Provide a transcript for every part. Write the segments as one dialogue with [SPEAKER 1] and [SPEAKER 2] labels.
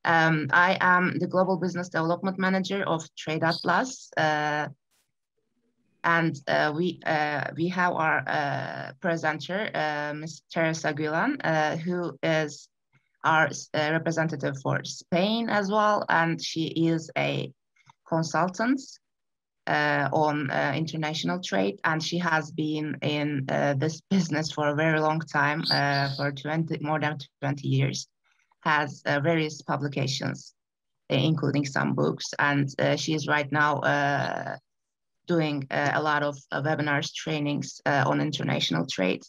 [SPEAKER 1] I am the Global Business Development Manager of TradeAtlas, and we have our presenter, Ms. Teresa Guillén, who is our representative for Spain as well, and she is a consultant on international trade, and she has been in this business for a very long time, for more than 20 years, has various publications, including some books, and she is right now doing a lot of webinars, trainings on international trade.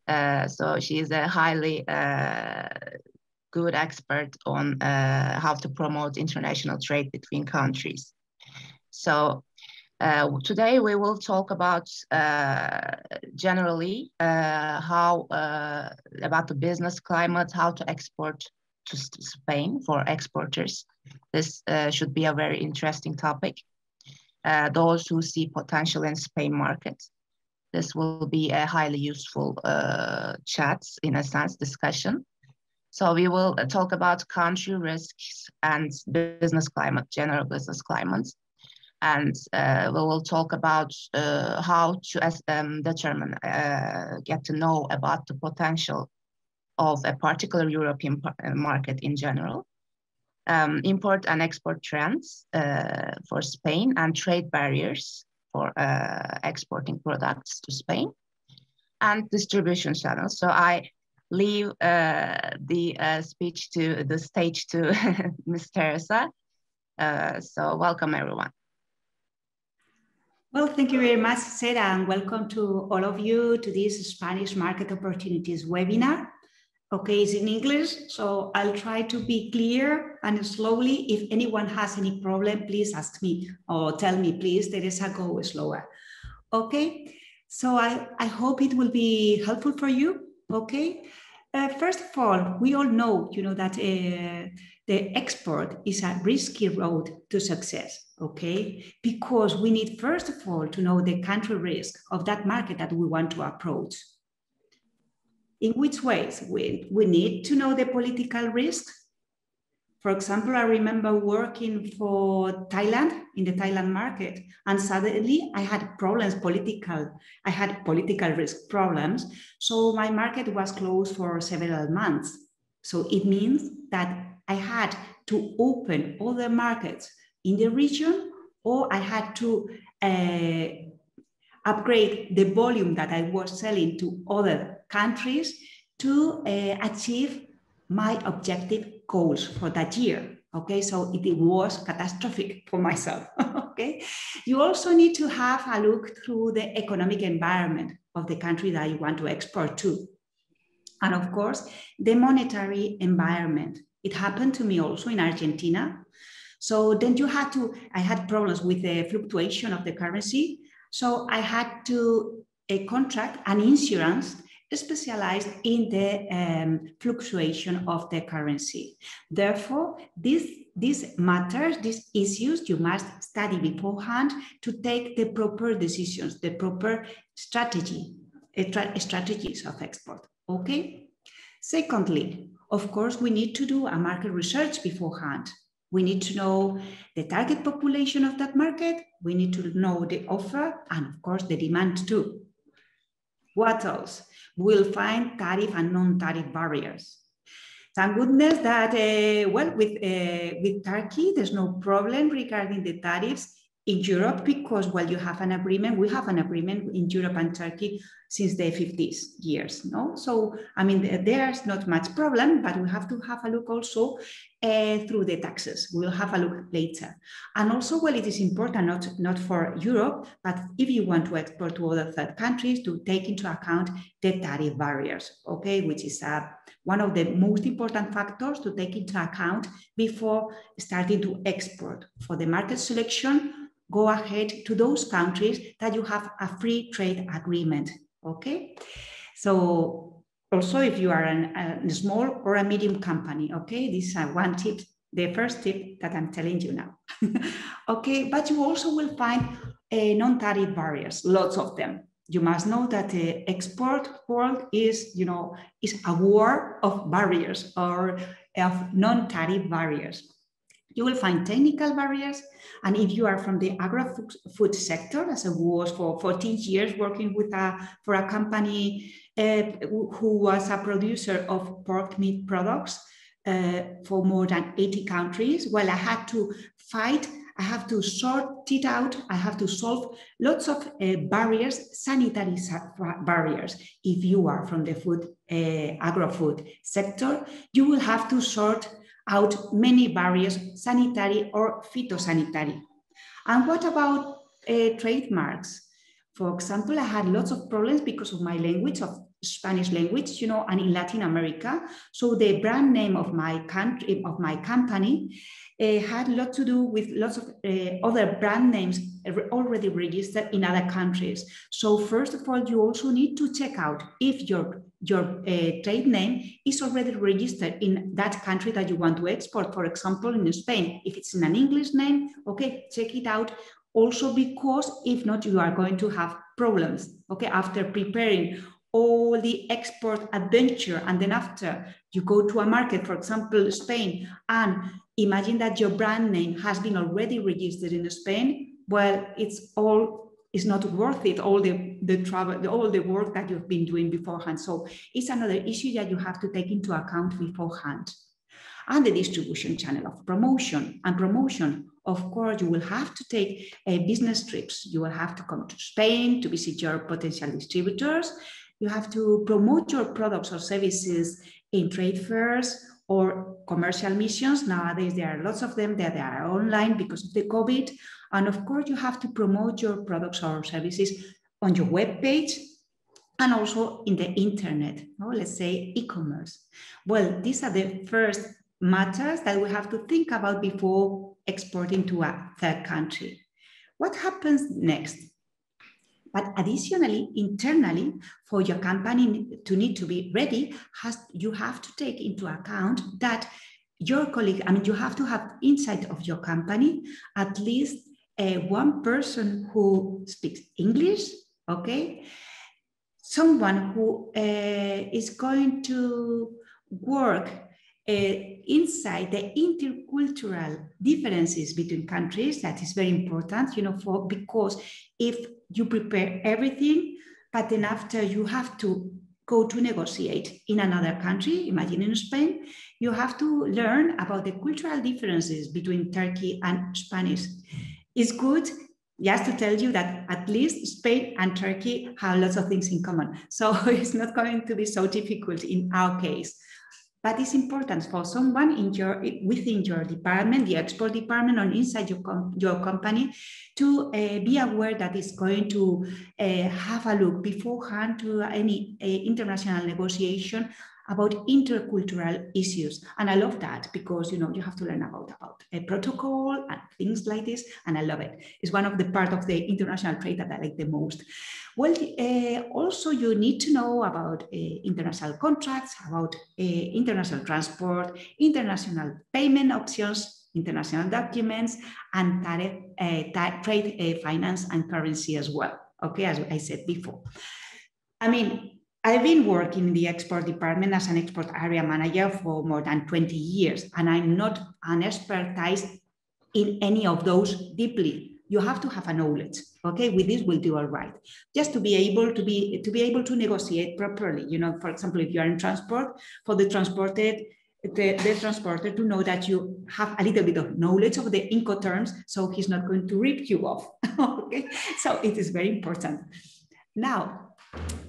[SPEAKER 1] So she is a highly good expert on how to promote international trade between countries. So today we will talk about generally how about the business climate, how to export to Spain for exporters. This should be a very interesting topic. Those who see potential in Spain market. This will be a highly useful chat, in a sense, discussion. So we will talk about country risks and business climate, general business climate. And we will talk about how to determine, get to know about the potential of a particular European market in general, import and export trends for Spain, and trade barriers for exporting products to Spain, and distribution channels. So I leave the stage to Ms. Teresa. So welcome everyone.
[SPEAKER 2] Well, thank you very much, Sarah, and welcome to all of you to this Spanish Market Opportunities webinar. Okay, it's in English, so I'll try to be clear and slowly. If anyone has any problem, please ask me or tell me, please, Teresa, go slower. Okay, so I hope it will be helpful for you. Okay, first of all, we all know, that the export is a risky road to success. Okay, because we need, first of all, to know the country risk of that market that we want to approach. In which ways? We need to know the political risks. For example, I remember working for Thailand, in the Thailand market, and suddenly I had problems, political risk problems. So my market was closed for several months. So it means that I had to open other markets in the region, or I had to upgrade the volume that I was selling to other countries to achieve my objective goals for that year. Okay, so it was catastrophic for myself. Okay, you also need to have a look through the economic environment of the country that you want to export to. And of course, the monetary environment. It happened to me also in Argentina. So then I had problems with the fluctuation of the currency. So I had to contract an insurance specialized in the fluctuation of the currency. Therefore, these matters, these issues, you must study beforehand to take the proper decisions, the proper strategies of export. Okay. Secondly, of course, we need to do a market research beforehand. We need to know the target population of that market. We need to know the offer and, of course, the demand too. What else? We'll find tariff and non-tariff barriers. Thank goodness that, with Turkey, there's no problem regarding the tariffs in Europe because, well, you have an agreement. We have an agreement in Europe and Turkey since the 50s years, no? So, I mean, there's not much problem, but we have to have a look also through the taxes. We'll have a look later. And also, well, it is important, not for Europe, but if you want to export to other third countries, to take into account the tariff barriers, okay, which is one of the most important factors to take into account before starting to export. For the market selection, go ahead to those countries that you have a free trade agreement, okay? So also if you are a small or a medium company, okay, this is one tip, the first tip that I'm telling you now. Okay, but you also will find non-tariff barriers, lots of them. You must know that the export world is, is a war of barriers or of non-tariff barriers. You will find technical barriers, and if you are from the agri-food sector, as I was for 14 years working for a company who was a producer of pork meat products for more than 80 countries, well, I had to fight. I have to sort it out. I have to solve lots of barriers, sanitary barriers. If you are from the agro-food sector, you will have to sort out many barriers, sanitary or phytosanitary. And what about trademarks? For example, I had lots of problems because of my language, of Spanish language, and in Latin America. So the brand name of my country, of my company, had a lot to do with lots of other brand names already registered in other countries. So first of all, you also need to check out if your trade name is already registered in that country that you want to export. For example, in Spain, if it's in an English name, okay, check it out. Also because if not, you are going to have problems, okay, after preparing all the export adventure, and then after you go to a market, for example, Spain, and imagine that your brand name has been already registered in Spain, well, it's not worth it, all the travel, all the work that you've been doing beforehand. So it's another issue that you have to take into account beforehand. And the distribution channel of promotion. And promotion, of course, you will have to take business trips. You will have to come to Spain to visit your potential distributors. You have to promote your products or services in trade fairs or commercial missions. Nowadays, there are lots of them that are online because of the COVID. And of course, you have to promote your products or services on your webpage and also in the internet, or let's say e-commerce. Well, these are the first matters that we have to think about before exporting to a third country. What happens next? But additionally, internally, for your company to need to be ready, you have to take into account that your colleague, you have to have inside of your company at least one person who speaks English, okay? Someone who is going to work inside the intercultural differences between countries. That is very important, because if you prepare everything, but then after you have to go to negotiate in another country, imagine in Spain, you have to learn about the cultural differences between Turkey and Spanish. It's good just to tell you that at least Spain and Turkey have lots of things in common. So it's not going to be so difficult in our case. But it's important for someone within your department, the export department, or inside your company, to be aware that it's going to have a look beforehand to any international negotiation about intercultural issues. And I love that because, you have to learn about a protocol and things like this. And I love it. It's one of the part of the international trade that I like the most. Well, also you need to know about international contracts, about international transport, international payment options, international documents, and trade finance and currency as well. Okay, as I said before. I've been working in the export department as an export area manager for more than 20 years, and I'm not an expertise in any of those deeply. You have to have a knowledge. Okay, with this we'll do all right. Just to be able to negotiate properly. For example, if you are in transport, for the transporter to know that you have a little bit of knowledge of the Incoterms, so he's not going to rip you off. Okay, so it is very important. Now,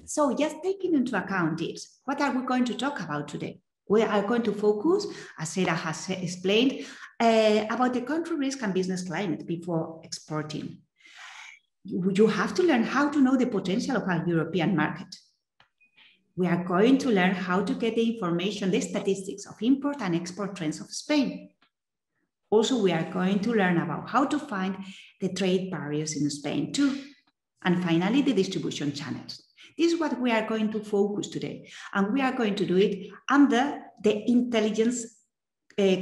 [SPEAKER 2] so just taking into account this, what are we going to talk about today? We are going to focus, as Sarah has explained, about the country risk and business climate before exporting. You have to learn how to know the potential of a European market. We are going to learn how to get the information, the statistics of import and export trends of Spain. Also, we are going to learn about how to find the trade barriers in Spain too. And finally, the distribution channels. This is what we are going to focus today. And we are going to do it under the intelligence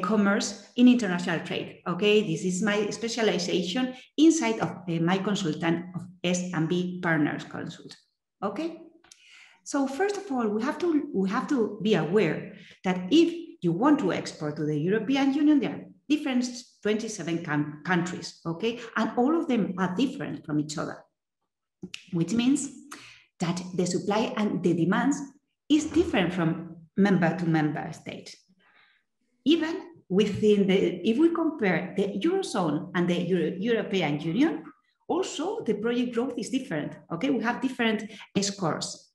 [SPEAKER 2] commerce in international trade. Okay, this is my specialization inside of my consultant of S&B Partners Consult. Okay, so first of all, we have to be aware that if you want to export to the European Union, there are different 27 countries. Okay, and all of them are different from each other, which means that the supply and the demands is different from member to member state. Even within if we compare the Eurozone and the European Union, also the project growth is different. Okay, we have different scores.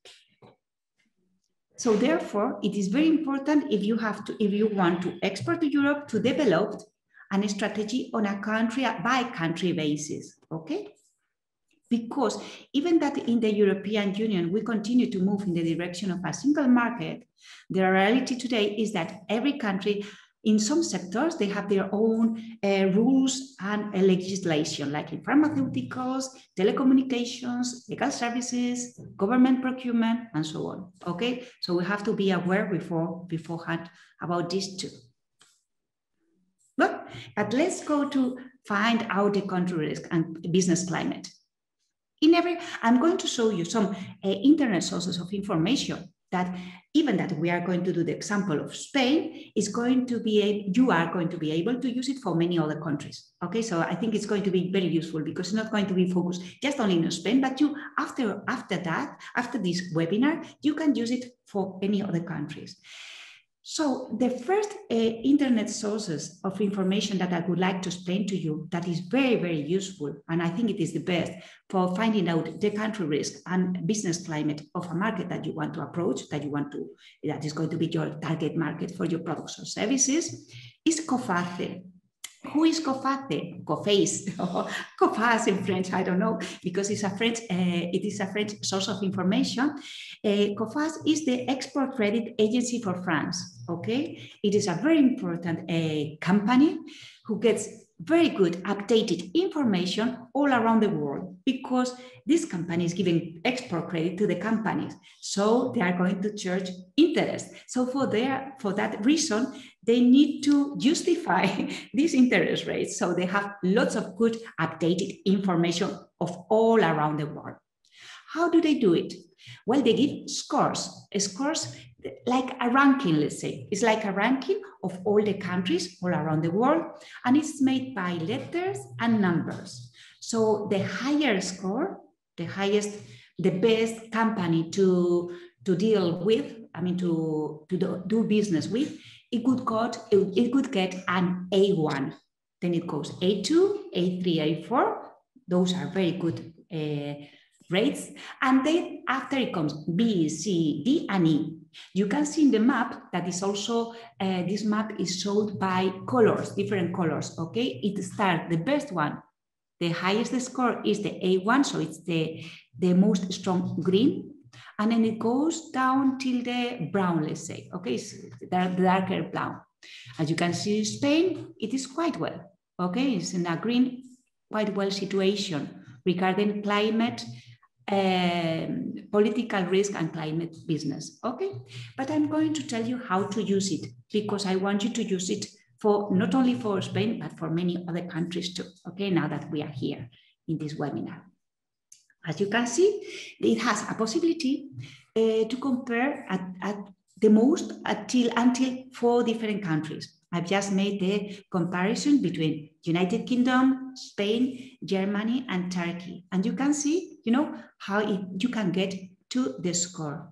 [SPEAKER 2] So therefore, it is very important if you want to export to Europe, to develop a strategy on a country by country basis. Okay. Because even that in the European Union, we continue to move in the direction of a single market, the reality today is that every country, in some sectors, they have their own rules and legislation, like in pharmaceuticals, telecommunications, legal services, government procurement, and so on. Okay, so we have to be aware beforehand about these two. But let's go to find out the country risk and business climate. I'm going to show you some internet sources of information that even that we are going to do the example of Spain is going to be, you are going to be able to use it for many other countries. Okay, so I think it's going to be very useful because it's not going to be focused just only in Spain, but you after this webinar, you can use it for any other countries. So the first internet sources of information that I would like to explain to you that is very, very useful, and I think it is the best for finding out the country risk and business climate of a market that you want to approach, that is going to be your target market for your products or services, is COFACE. Who is COFACE? COFACE, COFACE in French, I don't know, because it is a French source of information. COFACE is the export credit agency for France, okay? It is a very important company who gets very good updated information all around the world because this company is giving export credit to the companies. So they are going to charge interest. So for that reason, they need to justify these interest rates. So they have lots of good updated information of all around the world. How do they do it? Well, they give scores like a ranking, let's say. It's like a ranking of all the countries all around the world, and it's made by letters and numbers. So the higher score, the best company to deal with, to do business with, it could get an A1. Then it goes A2, A3, A4. Those are very good rates. And then after it comes B, C, D, and E. You can see in the map that is also, this map is showed by colors, different colors, okay? It starts, the best one, the highest score is the A1, so it's the most strong green. And then it goes down till the brown, let's say, okay? It's the darker brown. As you can see, Spain, it is quite well, okay? It's in a green, quite well situation regarding climate, political risk and climate business, okay? But I'm going to tell you how to use it because I want you to use it for not only for Spain, but for many other countries too, okay? Now that we are here in this webinar. As you can see, it has a possibility to compare at the most until 4 different countries. I've just made the comparison between United Kingdom, Spain, Germany, and Turkey. And you can see, how you can get to the score.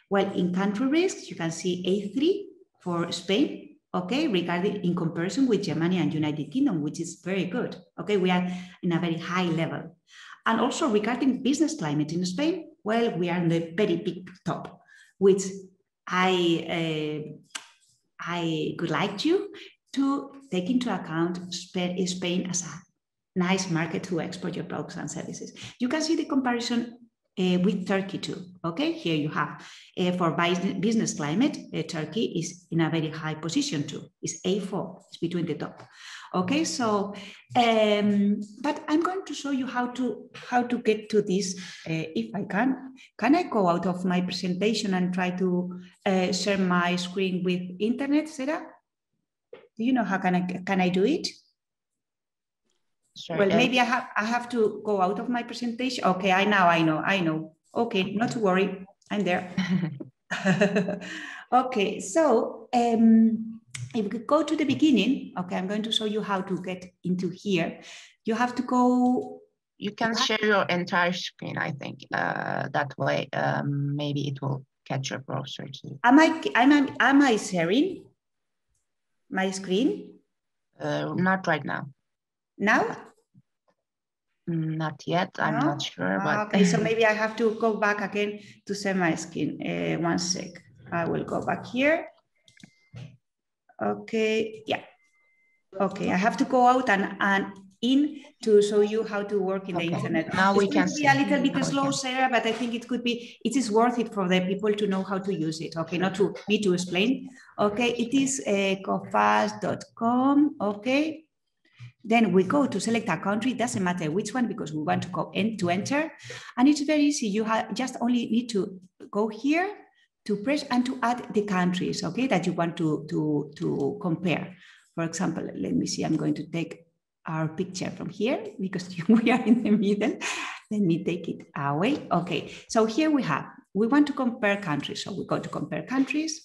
[SPEAKER 2] Well, in country risks, you can see A3 for Spain, okay, in comparison with Germany and United Kingdom, which is very good. Okay, we are in a very high level. And also regarding business climate in Spain, well, we are in the very big top, which I would like you to take into account Spain as a nice market to export your products and services. You can see the comparison with Turkey too, okay? Here you have, for business climate, Turkey is in a very high position too. It's A4, it's between the top. Okay, so, but I'm going to show you how to get to this, if I can. Can I go out of my presentation and try to share my screen with internet, Sarah? Do you know how can I do it?
[SPEAKER 1] Sorry,
[SPEAKER 2] well, maybe I have to go out of my presentation. Okay, I know. Okay, not to worry, I'm there. Okay, so if we go to the beginning, okay, I'm going to show you how to get into here. You have to go.
[SPEAKER 1] You can share your entire screen, I think. That way, maybe it will catch your browser too.
[SPEAKER 2] Am I sharing my screen?
[SPEAKER 1] Not right now.
[SPEAKER 2] Now?
[SPEAKER 1] Not yet. No? I'm not sure. But
[SPEAKER 2] okay, so maybe I have to go back again to share my screen. 1 sec. I will go back here. Okay, yeah. Okay, I have to go out and in to show you how to work in the internet.
[SPEAKER 1] Now we can see.
[SPEAKER 2] A little bit slow, Sarah, but I think it is worth it for the people to know how to use it. Okay, not to me to explain. Okay, it is cofast.com. Okay. Then we go to select a country. It doesn't matter which one because we want to go in to enter. And it's very easy. You just only need to go here to press and to add the countries, okay, that you want to compare. For example, let me see. I'm going to take our picture from here because we are in the middle. Let me take it away. Okay, so here we want to compare countries. So we go to compare countries.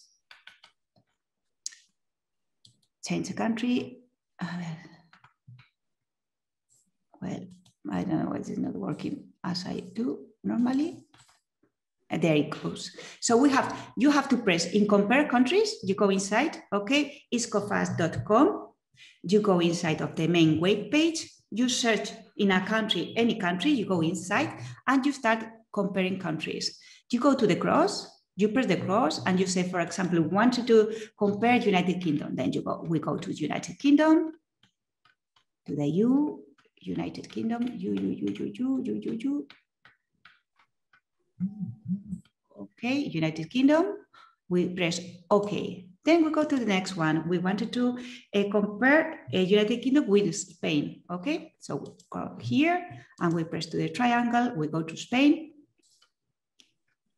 [SPEAKER 2] Change the country. Well, I don't know why it's not working as I do normally. There it goes. So you have to press in compare countries. You go inside, okay, it's cofast.com. You go inside of the main web page. You search in a country, any country, you go inside and you start comparing countries. You go to the cross, you press the cross and you say, for example, we want to compare United Kingdom. Then we go to United Kingdom, to the United Kingdom, you. Okay, United Kingdom, we press OK. Then we go to the next one. We wanted to compare United Kingdom with Spain. Okay, so we go here and we press to the triangle. We go to Spain.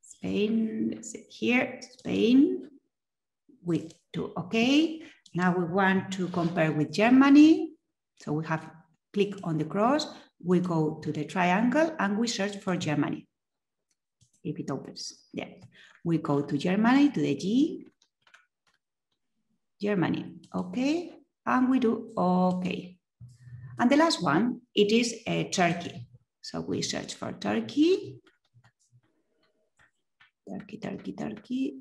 [SPEAKER 2] Spain, here, Spain. We do OK. Now we want to compare with Germany. So we have click on the cross, we go to the triangle and we search for Germany. If it opens, yeah. We go to Germany, to the G, Germany, okay. And we do okay. And the last one, it is Turkey. So we search for Turkey. Turkey. Turkey.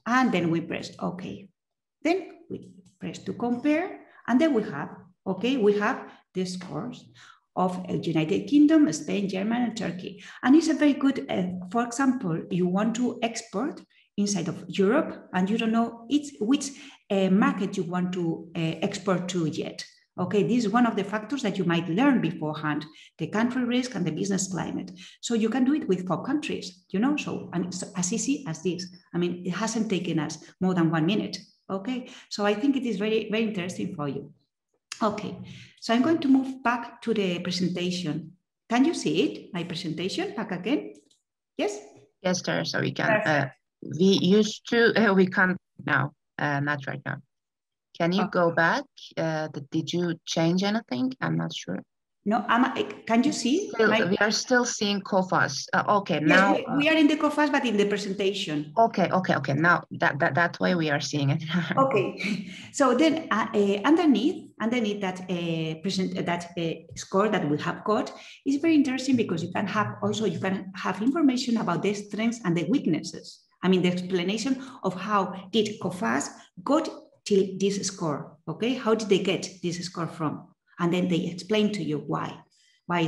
[SPEAKER 2] And then we press OK. Then we press to compare. And then we have the scores of United Kingdom, Spain, Germany, and Turkey. And it's a very good, for example, you want to export inside of Europe and you don't know which market you want to export to yet. Okay, this is one of the factors that you might learn beforehand, the country risk and the business climate. So you can do it with 4 countries, you know, so, and it's as easy as this. I mean, it hasn't taken us more than 1 minute. Okay, so I think it is very, very interesting for you. Okay, so I'm going to move back to the presentation. Can you see it, my presentation, back again? Yes?
[SPEAKER 1] Yes, sir, so we can, we can't now, not right now. Can you go back? Did you change anything? I'm not sure.
[SPEAKER 2] No, can you see?
[SPEAKER 1] We are still seeing COFAS. Okay, yes,
[SPEAKER 2] now we are in the COFAS, but in the presentation.
[SPEAKER 1] Okay. Now that way we are seeing it.
[SPEAKER 2] Okay, so then underneath that score that we have got is very interesting because you can have information about the strengths and the weaknesses. I mean, the explanation of how did COFAS got till this score, okay? How did they get this score from? And then they explain to you why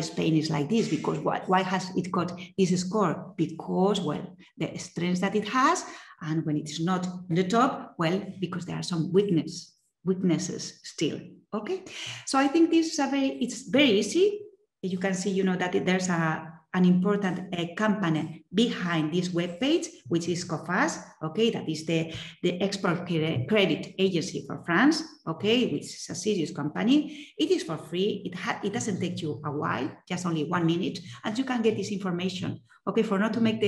[SPEAKER 2] Spain is like this, because why has it got this score? Because, well, the strengths that it has, and when it is not on the top, well, because there are some weaknesses still, okay? So I think this is it's very easy. You can see, you know, that there's a an important company behind this webpage, which is COFAS, okay, that is the export credit agency for France, okay, which is a serious company. It is for free. It doesn't take you a while, just only 1 minute, and you can get this information, okay, for not to make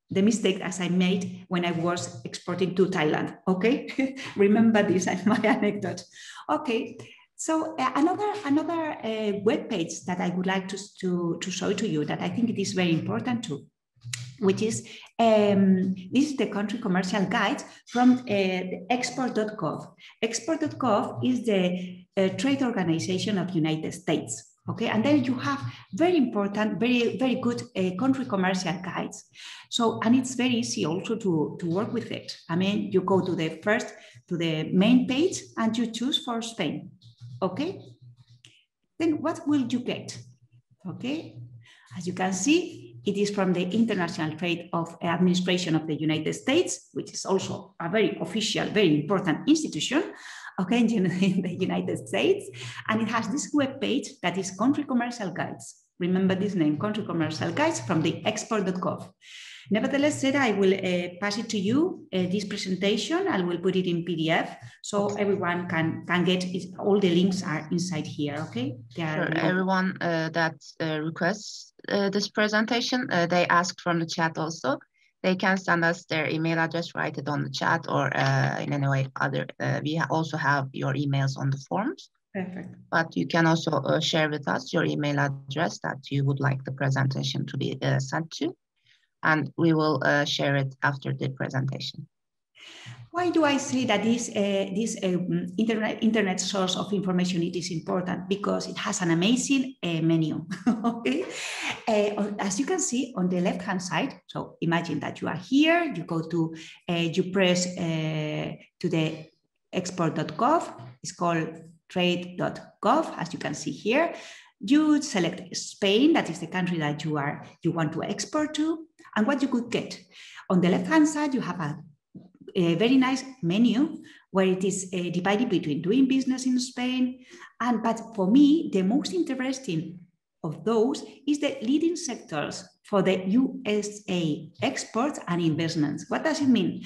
[SPEAKER 2] the mistake as I made when I was exporting to Thailand, okay? Remember this as my anecdote. Okay, so another web page that I would like to show to you that I think it is very important too, which is this is the country commercial guide from the export.gov. Export.gov is the trade organization of United States. Okay, and then you have very important, very good country commercial guides. So, and it's very easy also to work with it. I mean, you go to the main page and you choose for Spain. Okay, then what will you get? Okay, as you can see, it is from the International Trade Administration of the United States, which is also a very official, very important institution, okay, in the United States. And it has this web page that is Country Commercial Guides. Remember this name, Country Commercial Guides from the export.gov. Nevertheless, Sarah, I will pass it to you, this presentation. I will put it in PDF so everyone can get it. All the links are inside here, okay?
[SPEAKER 1] Sure, everyone that requests this presentation, they asked from the chat also. They can send us their email address, write it on the chat, or in any way other. We also have your emails on the forms.
[SPEAKER 2] Perfect.
[SPEAKER 1] But you can also share with us your email address that you would like the presentation to be sent to, and we will share it after the presentation.
[SPEAKER 2] Why do I say that this internet source of information it is important? Because it has an amazing menu. Okay, as you can see on the left-hand side. So imagine that you are here. You go to you press to the export.gov. It's called trade.gov, as you can see here. You select Spain, that is the country that you want to export to, and what you could get. On the left-hand side, you have a very nice menu where it is divided between doing business in Spain. But for me, the most interesting of those is the leading sectors for the USA exports and investments. What does it mean?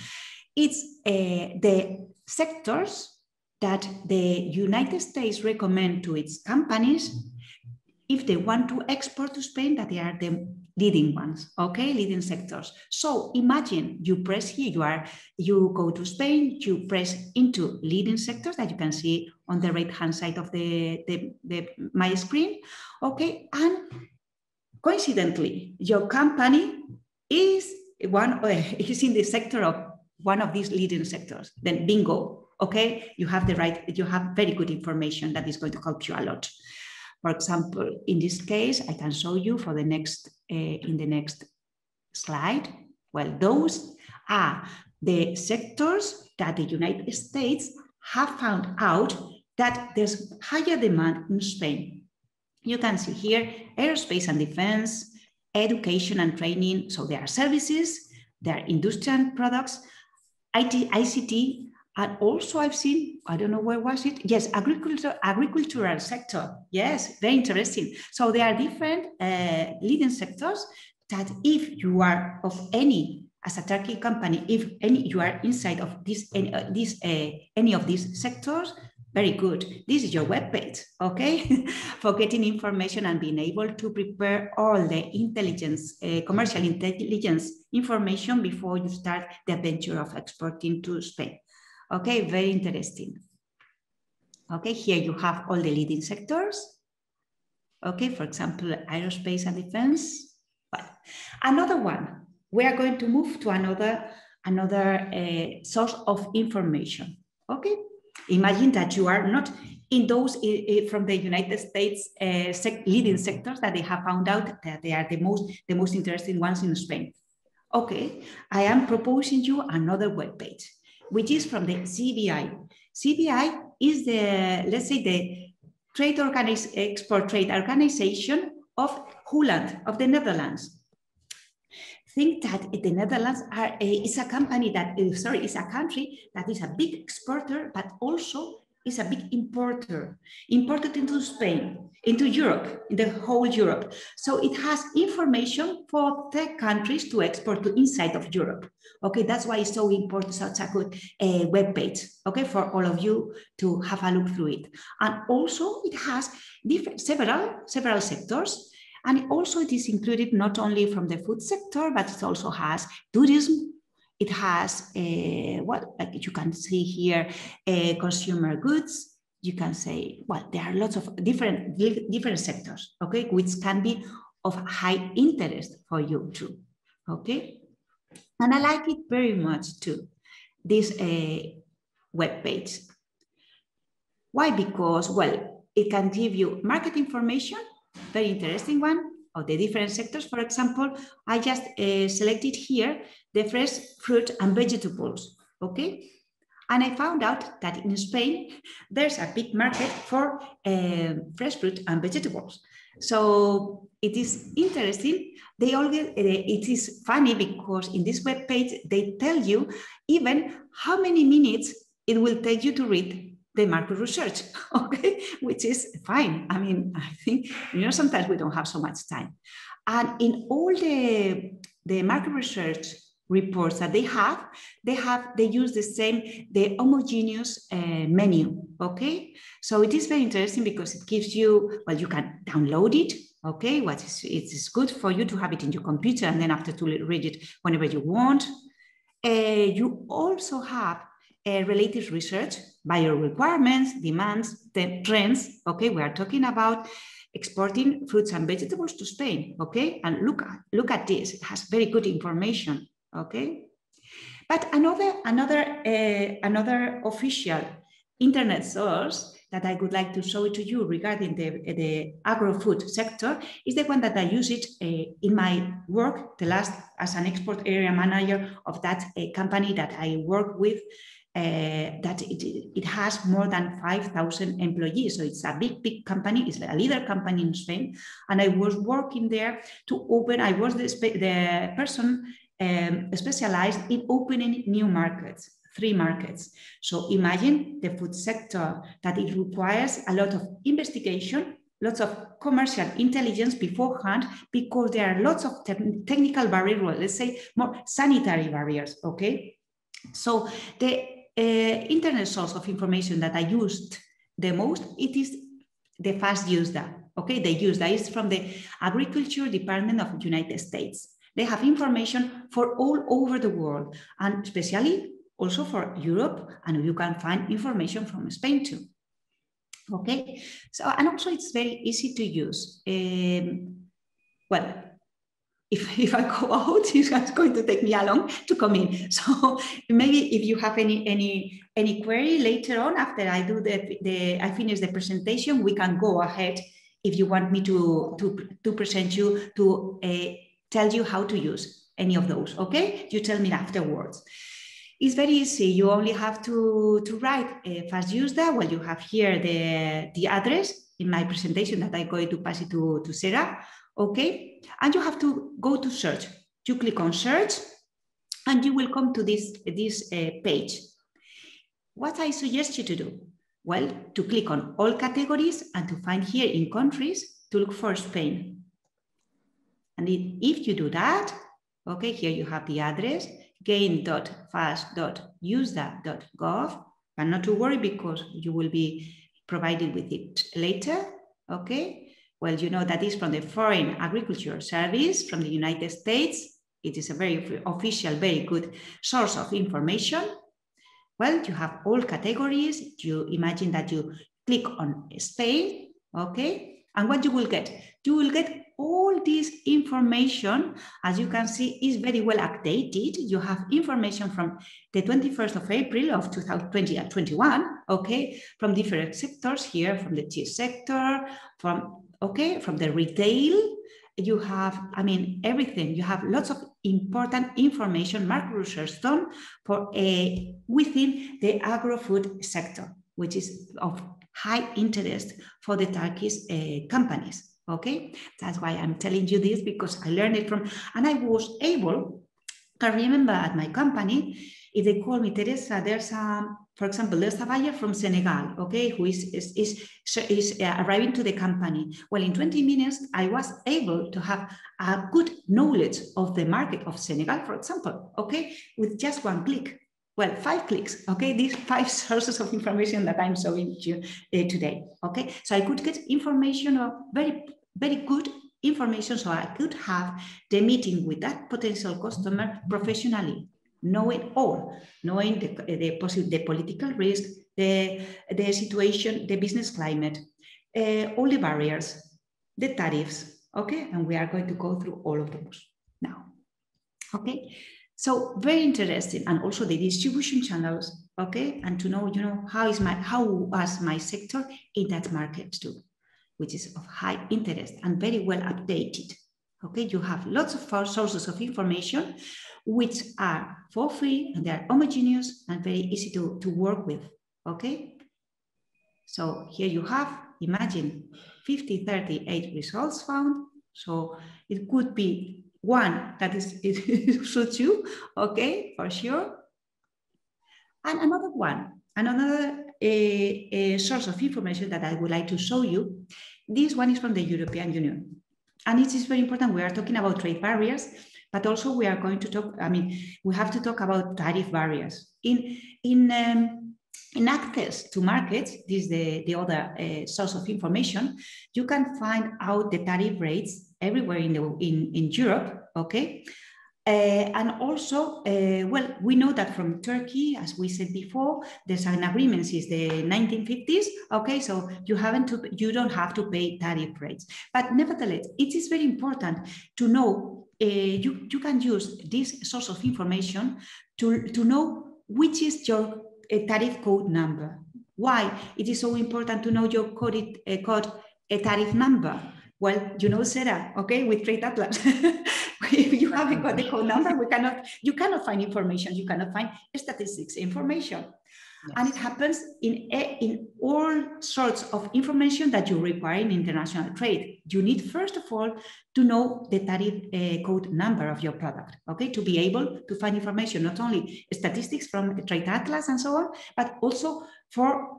[SPEAKER 2] It's the sectors that the United States recommend to its companies if they want to export to Spain, that they are the leading ones, okay, leading sectors. So imagine you press here, you go to Spain, you press into leading sectors that you can see on the right-hand side of my screen, okay, and coincidentally, your company is in the sector of one of these leading sectors. Then bingo, okay, you have very good information that is going to help you a lot. For example, in this case, I can show you for the next in the next slide. Well, those are the sectors that the United States have found out that there's higher demand in Spain. You can see here aerospace and defense, education and training. So there are services, there are industrial products, ICT. And also I've seen, I don't know where was it? Yes, agricultural sector. Yes, very interesting. So there are different leading sectors that if you are of any, as a Turkey company, if you are inside of any of these sectors, very good. This is your webpage, okay? For getting information and being able to prepare all the intelligence, commercial intelligence information before you start the adventure of exporting to Spain. Okay, very interesting. Okay, here you have all the leading sectors. Okay, for example, aerospace and defense. Well, another one, we are going to move to another source of information. Okay, imagine that you are not in those from the United States leading sectors that they have found out that they are the most interesting ones in Spain. Okay, I am proposing you another webpage, which is from the CBI. CBI is let's say, the export trade organization of Holland, of the Netherlands. Think that the Netherlands is a country that is a big exporter, but also is a big importer, imported into Spain, into Europe, in the whole Europe. So it has information for the countries to export to inside of Europe. Okay, that's why it's so important, such a good web page, okay, for all of you to have a look through it. And also it has several sectors. And also it is included not only from the food sector, but it also has tourism. It has, like you can see here, consumer goods. You can say, well, there are lots of different sectors, okay, which can be of high interest for you too, okay? And I like it very much too, this web page. Why? Because, well, it can give you market information, very interesting one, of the different sectors. For example, I just selected here the fresh fruit and vegetables, okay? And I found out that in Spain, there's a big market for fresh fruit and vegetables. So it is interesting. It is funny because in this web page, they tell you even how many minutes it will take you to read the market research, okay, which is fine. I mean, I think, sometimes we don't have so much time. And in all the market research reports that they use the homogeneous menu, okay? So it is very interesting because it gives you, well, you can download it, okay? It is good for you to have it in your computer and then after to read it whenever you want. You also have related research, bio requirements, demands, the trends, okay? We are talking about exporting fruits and vegetables to Spain, okay? And look at this, it has very good information, okay? But another official internet source that I would like to show it to you regarding the agro-food sector is the one that I use it in my work, as an export area manager of that company that I work with, that it has more than 5,000 employees. So it's a big company, it's a leader company in Spain. And I was working there to open, I was the person specialized in opening new markets, 3 markets. So imagine the food sector, that it requires a lot of investigation, lots of commercial intelligence beforehand, because there are lots of technical barriers, well, let's say more sanitary barriers, okay? So the internet source of information that I used the most, it is the FastUSDA, okay? The USDA is from the Agriculture Department of the United States. They have information for all over the world, and especially also for Europe, and you can find information from Spain too. Okay, so, and also it's very easy to use. Well, if I go out, it's going to take me a long to come in. So maybe if you have any query later on, after I do I finish the presentation, we can go ahead if you want me to present you, to tell you how to use any of those, okay? You tell me afterwards. It's very easy. You only have to write FastUSDA. Well, you have here the address in my presentation that I'm going to pass it to Sarah, okay? And you have to go to search. You click on search and you will come to this page. What I suggest you to do? Well, to click on all categories and to find here in countries to look for Spain. And if you do that, okay, here you have the address, gain.fast.usda.gov, but not to worry because you will be provided with it later, okay? Well, you know that is from the Foreign Agriculture Service from the United States. It is a very official, very good source of information. Well, you have all categories. You imagine that you click on Spain, okay? And what you will get? You will get all this information, as you can see, is very well updated. You have information from the 21st of April of 2021, okay, from different sectors here, from the cheese sector, from the retail. You have, I mean, everything. You have lots of important information, market research done for within the agro-food sector, which is of high interest for the Turkish companies. Okay, that's why I'm telling you this, because I learned it from, and I was able, I remember at my company, if they call me, Teresa, there's a for example, there's a buyer from Senegal, okay, who is arriving to the company. Well, in 20 minutes, I was able to have a good knowledge of the market of Senegal, for example, okay, with just one click. Well, 5 clicks, okay, these 5 sources of information that I'm showing you today, okay? So I could get information, of very, very good information, so I could have the meeting with that potential customer professionally, knowing all, knowing the political risk, the situation, the business climate, all the barriers, the tariffs, okay? And we are going to go through all of those now, okay? So very interesting, and also the distribution channels, okay? And to know, how was my sector in that market too, which is of high interest and very well updated. Okay, you have lots of sources of information which are for free and they are homogeneous and very easy to work with. Okay, so here you have, imagine 38 results found. So it could be one that it suits you, okay, for sure. And another one, another source of information that I would like to show you. This one is from the European Union. And it is very important. We are talking about trade barriers, but also we are going to talk, we have to talk about tariff barriers. In access to markets, this is the other source of information, you can find out the tariff rates everywhere in Europe, okay? And also, well, we know that from Turkey, as we said before, there's an agreement since the 1950s. Okay, so you don't have to pay tariff rates. But nevertheless, it is very important to know. You can use this source of information to know which is your tariff code number. Why it is so important to know your code tariff number? Well, Sarah, okay, with TradeAtlas. If you haven't got the code number, you cannot find information. You cannot find statistics information. Yes. And it happens in all sorts of information that you require in international trade. You need, first of all, to know the tariff code number of your product, okay, to be able to find information, not only statistics from TradeAtlas and so on, but also for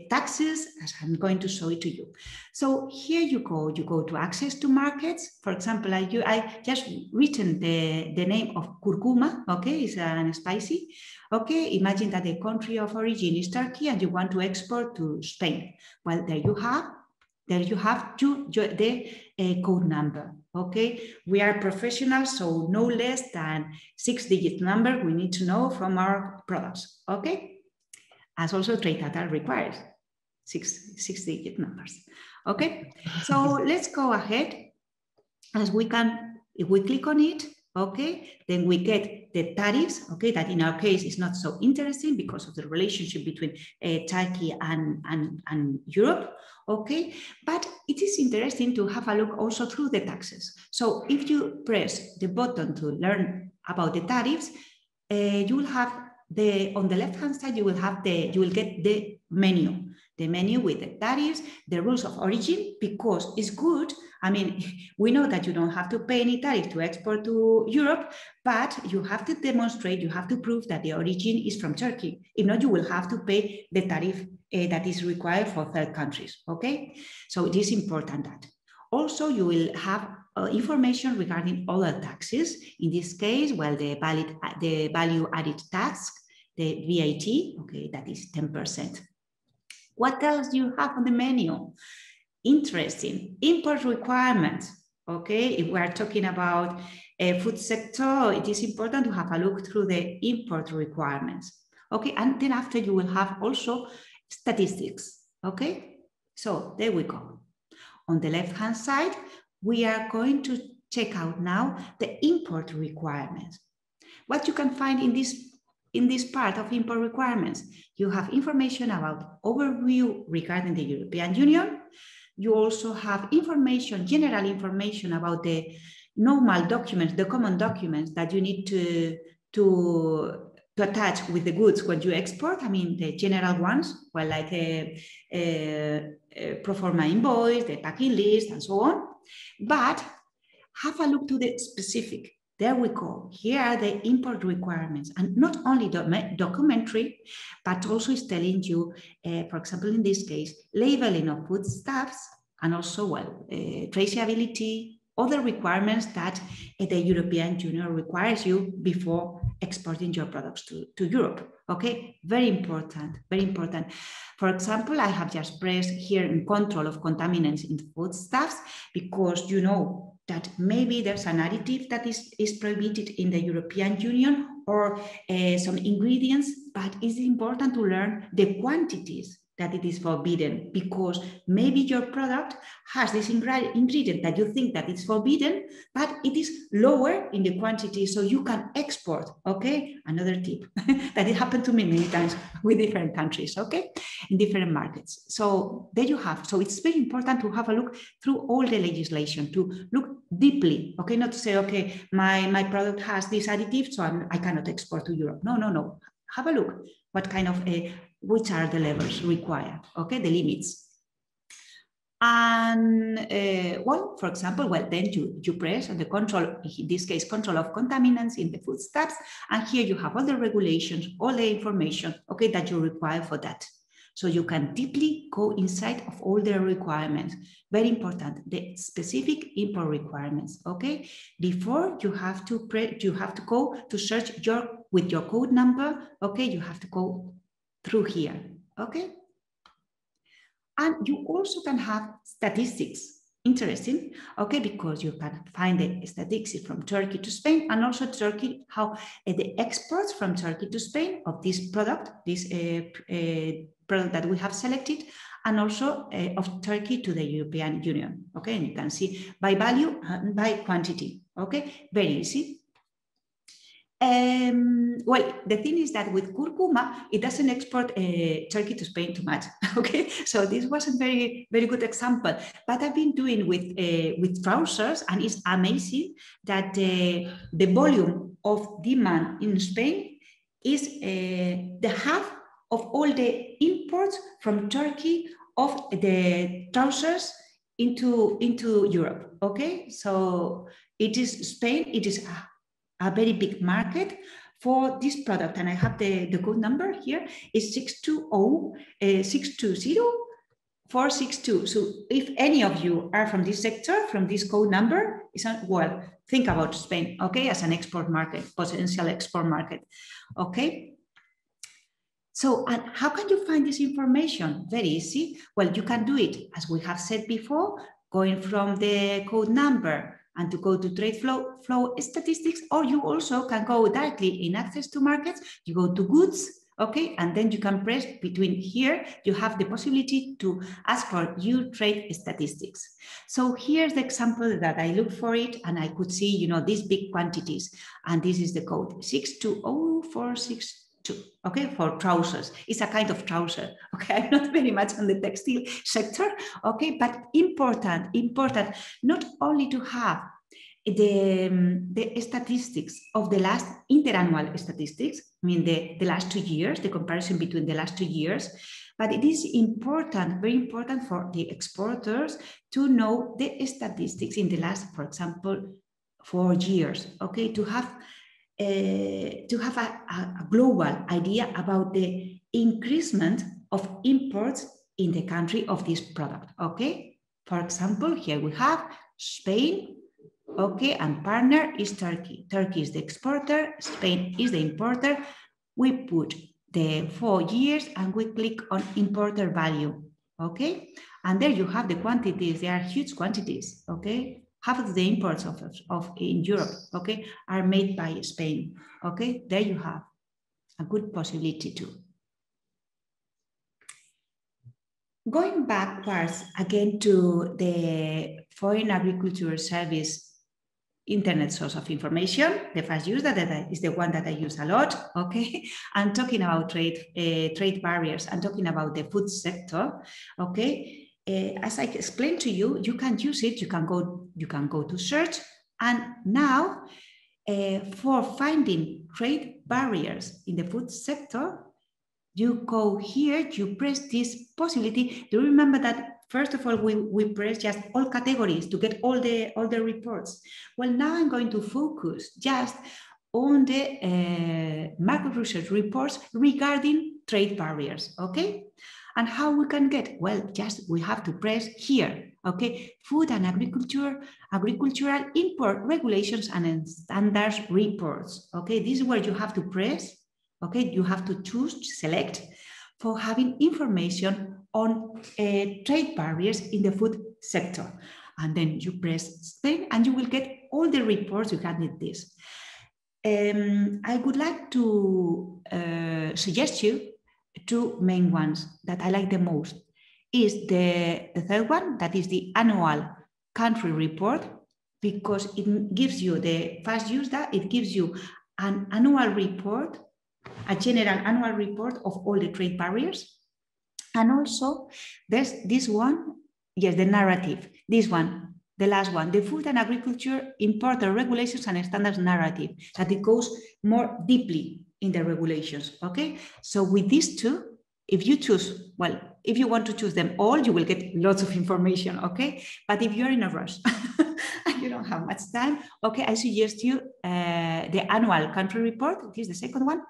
[SPEAKER 2] taxes, as I'm going to show it to you. So here you go to access to markets. For example, I just written the name of curcuma, okay, it's an spicy. Okay, imagine that the country of origin is Turkey and you want to export to Spain. Well, there you have the code number. Okay, we are professionals, so no less than 6-digit number we need to know from our products. Okay. As also TradeAtlas requires 6-digit numbers. Okay, so let's go ahead. As we can, if we click on it, okay, then we get the tariffs, okay, that in our case is not so interesting because of the relationship between Turkey and Europe, okay, but it is interesting to have a look also through the taxes. So if you press the button to learn about the tariffs, you will have on the left-hand side, you will get the menu with the tariffs, the rules of origin, because it's good. I mean, we know that you don't have to pay any tariff to export to Europe, but you have to demonstrate, you have to prove that the origin is from Turkey. If not, you will have to pay the tariff that is required for third countries, okay? So it is important that. Also, you will have information regarding other taxes. In this case, well, the value added tax, the VAT, okay, that is 10%. What else do you have on the menu? Interesting, import requirements. Okay, if we are talking about a food sector, it is important to have a look through the import requirements. Okay, and then after you will have also statistics. Okay, so there we go. On the left-hand side, we are going to check out now the import requirements. What you can find in this part of import requirements, you have information about overview regarding the European Union. You also have information, general information about the normal documents, the common documents that you need to attach with the goods when you export. I mean, the general ones, well, like a pro forma invoice, the packing list, and so on. But have a look to the specific there we go. Here are the import requirements, and not only documentary, but also is telling you, for example, in this case, labeling of foodstuffs, and also, well, traceability, other requirements that the European Union requires you before exporting your products to Europe. Okay, very important, very important. For example, I have just pressed here in control of contaminants in foodstuffs, because you know that maybe there's an additive that is prohibited in the European Union, or some ingredients, but it's important to learn the quantities that it is forbidden, because maybe your product has this ingredient that you think that it's forbidden, but it is lower in the quantity, so you can export. Okay, another tip that it happened to me many times with different countries, okay, in different markets. So there you have. So it's very important to have a look through all the legislation, to look deeply, okay, not to say, okay, my product has this additive, so I cannot export to Europe. No, no, no. Have a look. What kind of which are the levels required, okay, the limits. And well, for example, well, then you press on the control, in this case, control of contaminants in the foodstuffs, and here you have all the regulations, all the information, okay, that you require for that. So you can deeply go inside of all the requirements. Very important, the specific import requirements, okay? Before you have to go to search with your code number, okay? You have to go through here, okay? And you also can have statistics. Interesting, okay, because you can find the statistics from Turkey to Spain, and also Turkey, how the exports from Turkey to Spain of this product, product that we have selected, and also of Turkey to the European Union, okay, and you can see by value and by quantity, okay, very easy. Well, the thing is that with curcuma, it doesn't export Turkey to Spain too much. Okay, so this wasn't very good example, but I've been doing with trousers, and it's amazing that the volume of demand in Spain is the half of all the imports from Turkey of the trousers into Europe. Okay, so it is Spain. It is a very big market for this product, and I have the code number here is 620-620-462. So if any of you are from this sector, from this code number, well, think about Spain, okay, as an export market, potential export market, okay. So, and how can you find this information? Very easy. Well, you can do it, as we have said before, going from the code number and to go to trade flow statistics, or you also can go directly in access to markets. You go to goods, okay, and then you can press between here. You have the possibility to ask for new trade statistics. So here's the example that I looked for it, and I could see, you know, these big quantities, and this is the code 620462. Okay, for trousers. It's a kind of trouser. Okay, I'm not very much on the textile sector. Okay, but important, not only to have the statistics of the last interannual statistics, I mean the last 2 years, the comparison between the last 2 years, but it is important, very important for the exporters to know the statistics in the last, for example, 4 years. Okay, to have a global idea about the increasement of imports in the country of this product, okay? For example, here we have Spain, okay, and partner is Turkey. Turkey is the exporter, Spain is the importer. We put the 4 years and we click on importer value, okay? And there you have the quantities, they are huge quantities, okay? Half of the imports of in Europe, okay, are made by Spain. Okay, there you have a good possibility too. Going backwards again to the Foreign Agriculture Service internet source of information, the first use that is the one that I use a lot. Okay, I'm talking about trade barriers. I'm talking about the food sector. Okay. As I explained to you, you can use it. You can go to search, and now for finding trade barriers in the food sector, you go here. You press this possibility. Do you remember that first of all, we press just all categories to get all the reports. Well, now I'm going to focus just on the market research reports regarding trade barriers, okay? And how we can get? Well, just we have to press here, okay? Food and agricultural import regulations and standards reports, okay? This is where you have to press, okay? You have to choose, select for having information on trade barriers in the food sector. And then you press Spain and you will get all the reports regarding this. I would like to suggest you two main ones that I like the most. Is the third one, that is the annual country report, because it gives you the first use that it gives you an annual report, a general annual report of all the trade barriers. And also there's this one, yes, the narrative, this one, the last one, the food and agriculture importer regulations and standards narrative, that it goes more deeply in the regulations, okay? So with these two, if you choose, well, if you want to choose them all, you will get lots of information, okay? But if you're in a rush and you don't have much time, okay, I suggest you the annual country report, this is the second one,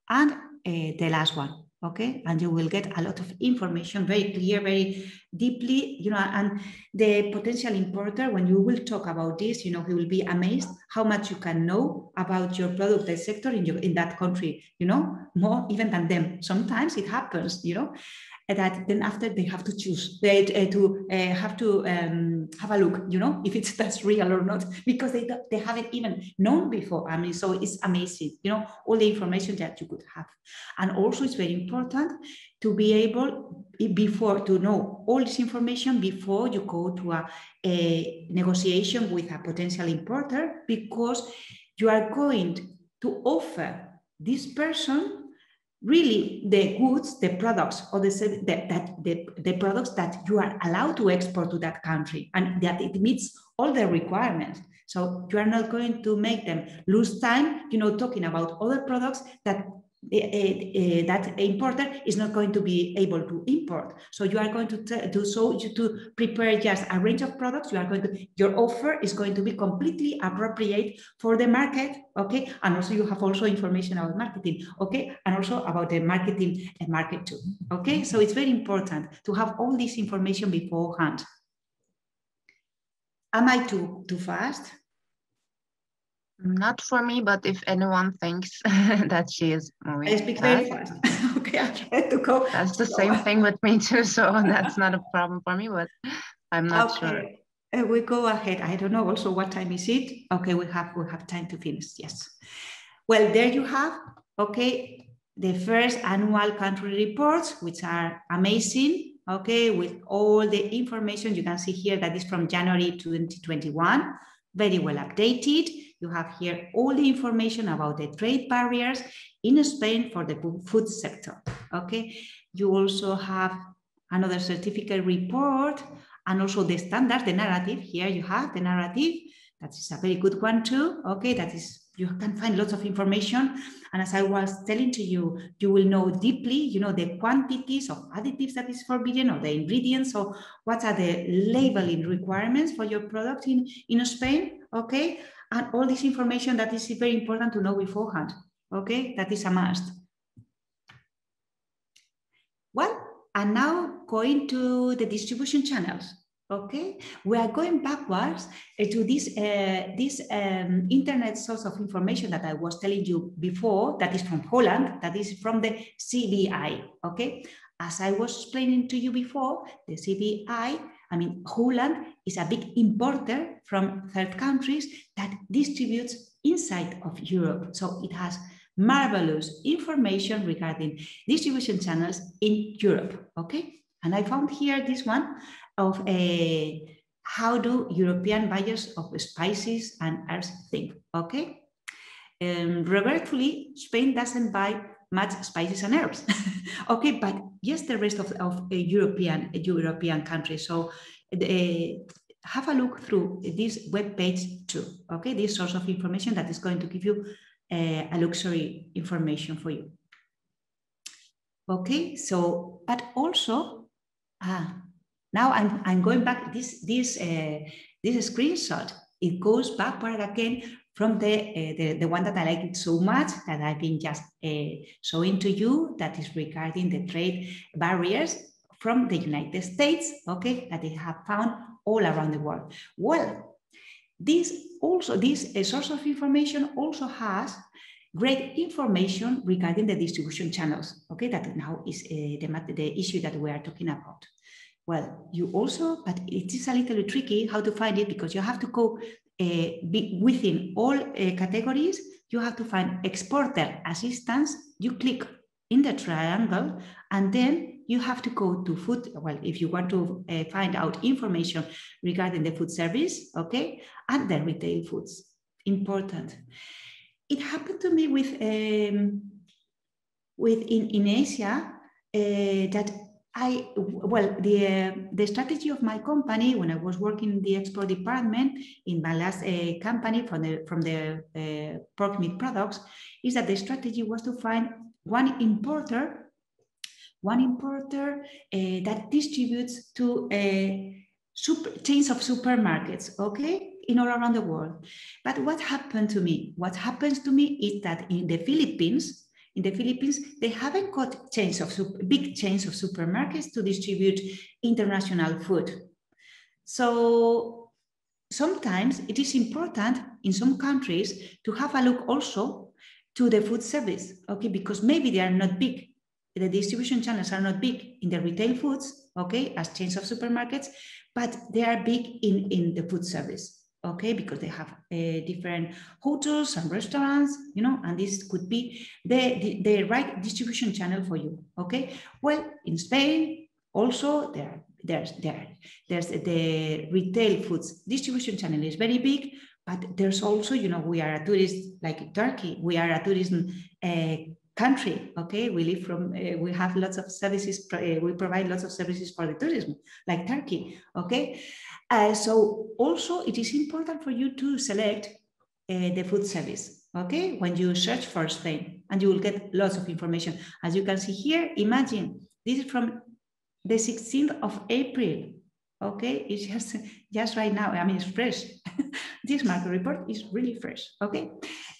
[SPEAKER 2] and the last one, okay? And you will get a lot of information, very clear, very deeply, you know, and the potential importer, when you will talk about this, you know, he will be amazed how much you can know about your product sector in that country, you know, more even than them. Sometimes it happens, you know, that then after they have to choose, they have to have a look, you know, if that's real or not, because they haven't even known before. I mean, so it's amazing, you know, all the information that you could have. And also it's very important to be able, before, to know all this information before you go to a negotiation with a potential importer, because you are going to offer this person really the goods, the products, or the products that you are allowed to export to that country, and that it meets all the requirements. So you are not going to make them lose time, you know, talking about other products that that importer is not going to be able to import. So you are going to do so to prepare just a range of products. Your offer is going to be completely appropriate for the market, okay? And also you have also information about marketing, okay? And also about the marketing and market too, okay? So it's very important to have all this information beforehand. Am I too fast?
[SPEAKER 1] Not for me, but if anyone thinks that she is moving
[SPEAKER 2] I speak very fast. Okay, I try to go.
[SPEAKER 1] That's the same thing with me too, so that's not a problem for me, but I'm not sure.
[SPEAKER 2] We go ahead. I don't know also what time is it. Okay, we have time to finish, yes. Well, there you have, okay, the first annual country reports, which are amazing, okay, with all the information you can see here that is from January 2021, very well updated. You have here all the information about the trade barriers in Spain for the food sector, okay? You also have another certificate report and also the standards, the narrative. Here you have the narrative. That is a very good one too, okay? That is, you can find lots of information. And as I was telling to you, you will know deeply, you know, the quantities of additives that is forbidden, or the ingredients, or what are the labeling requirements for your product in Spain, okay? And all this information that is very important to know beforehand, okay? That is a must. Well, and now going to the distribution channels, okay? We are going backwards to this internet source of information that I was telling you before, that is from Holland, that is from the CBI, okay? As I was explaining to you before, the CBI, I mean, Holland is a big importer from third countries that distributes inside of Europe. So it has marvelous information regarding distribution channels in Europe, okay? And I found here this one of how do European buyers of spices and herbs think, okay? Regretfully, Spain doesn't buy much spices and herbs, okay? But yes, the rest of European countries. So have a look through this web page too, okay? This source of information that is going to give you a luxury information for you. Okay, so, but also, Now I'm going back. This screenshot, it goes backward again from the one that I like it so much that I've been just showing to you, that is regarding the trade barriers from the United States, okay, that they have found all around the world. Well, this source of information also has great information regarding the distribution channels, okay, that now is the issue that we are talking about. Well, you also, but it is a little tricky how to find it, because you have to go within all categories. You have to find exporter assistance. You click in the triangle, and then you have to go to food. Well, if you want to find out information regarding the food service, okay, and the retail foods. Important. It happened to me in Asia that the strategy of my company when I was working in the export department in my last company from the pork meat products is that the strategy was to find one importer that distributes to chains of supermarkets, okay, in all around the world. But what happened to me? What happens to me is that in the Philippines, they haven't got big chains of supermarkets to distribute international food. So sometimes it is important in some countries to have a look also to the food service, okay, because maybe they are not big. The distribution channels are not big in the retail foods, okay, as chains of supermarkets, but they are big in the food service, okay, because they have different hotels and restaurants, you know, and this could be the right distribution channel for you, okay. Well, in Spain also there's the retail foods distribution channel is very big, but there's also, you know, we are a tourist, like Turkey, we are a tourism country, okay, we have lots of services, we provide lots of services for the tourism, like Turkey, okay. So also it is important for you to select the food service, okay, when you search for Spain, and you will get lots of information. As you can see here, imagine this is from the 16th of April, okay, it's just right now, I mean, it's fresh. This market report is really fresh, okay,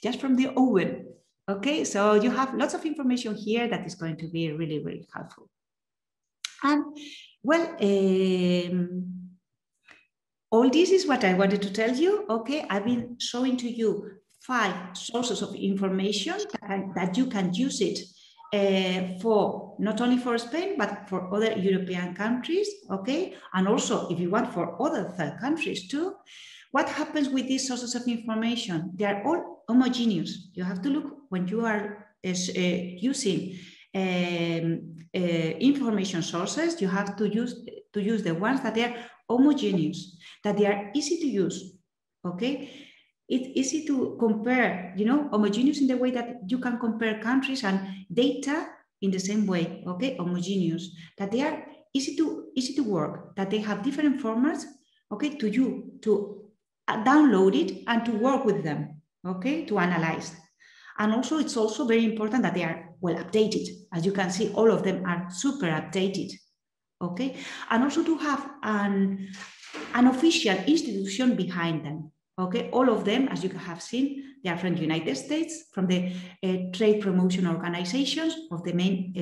[SPEAKER 2] just from the oven. Okay, so you have lots of information here that is going to be really, really helpful. And well, all this is what I wanted to tell you. Okay, I've been showing to you 5 sources of information that you can use it for not only for Spain, but for other European countries. Okay, and also if you want for other third countries too. What happens with these sources of information? They are all homogeneous. You have to look when you are using information sources. You have to use the ones that they are homogeneous, that they are easy to use. Okay, it's easy to compare. You know, homogeneous in the way that you can compare countries and data in the same way. Okay, homogeneous, that they are easy to work, that they have different formats. Okay, to download it and to work with them, okay, to analyze. And also it's also very important that they are well updated. As you can see, all of them are super updated, okay, and also to have an official institution behind them, okay. All of them, as you have seen, they are from the United States, from the trade promotion organizations of the main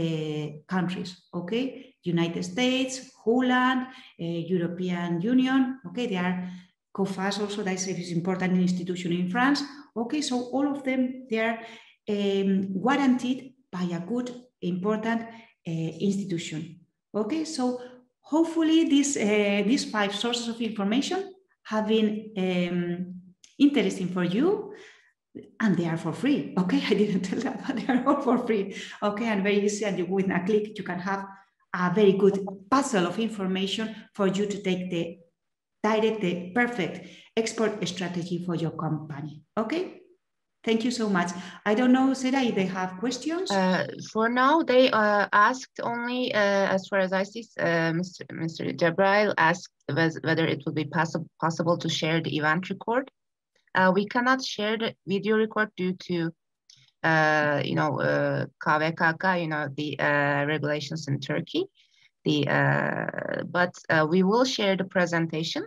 [SPEAKER 2] countries, okay, United States, Holland, European Union, okay, they are COFAS also, that is important institution in France. Okay, so all of them, they are guaranteed by a good, important institution. Okay, so hopefully these 5 sources of information have been interesting for you, and they are for free. Okay, I didn't tell that, but they are all for free. Okay, and very easy, and with a click you can have a very good puzzle of information for you to take the perfect export strategy for your company. Okay, thank you so much. I don't know, Sarah, if they have questions.
[SPEAKER 1] For now, they asked only, as far as I see, Mr. Jabrail asked whether it would be possible to share the event record. We cannot share the video record due to, KVKK, the regulations in Turkey. But we will share the presentation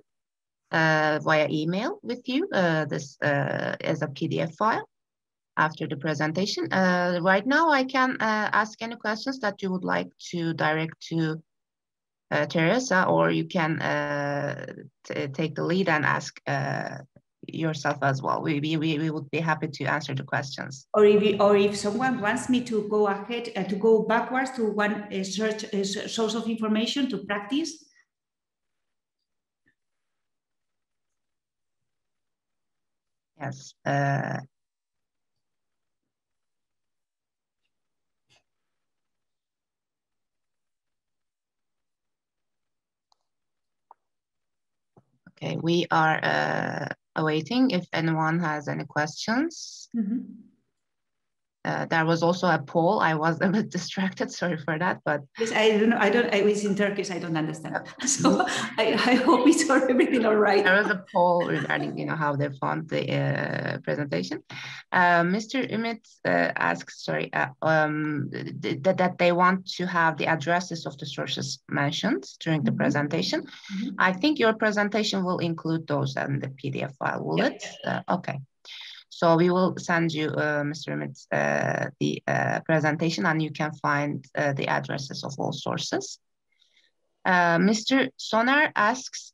[SPEAKER 1] via email with you, this as a PDF file after the presentation. Right now, I can ask any questions that you would like to direct to Teresa, or you can take the lead and ask yourself as well. We would be happy to answer the questions.
[SPEAKER 2] Or if someone wants me to go ahead to go backwards to one source of information to practice.
[SPEAKER 1] Yes. Okay, we are awaiting if anyone has any questions.
[SPEAKER 2] Mm-hmm.
[SPEAKER 1] There was also a poll. I was a bit distracted. Sorry for that, but
[SPEAKER 2] yes, I don't know. I was in Turkish. I don't understand. So I hope it's everything all right.
[SPEAKER 1] There was a poll regarding how they found the presentation. Mr. Ümit asks, sorry, that they want to have the addresses of the sources mentioned during the presentation. Mm-hmm. I think your presentation will include those in the PDF file. Will it? Okay. So we will send you, Mr. Ümit, the presentation, and you can find the addresses of all sources. Mr. Soner asks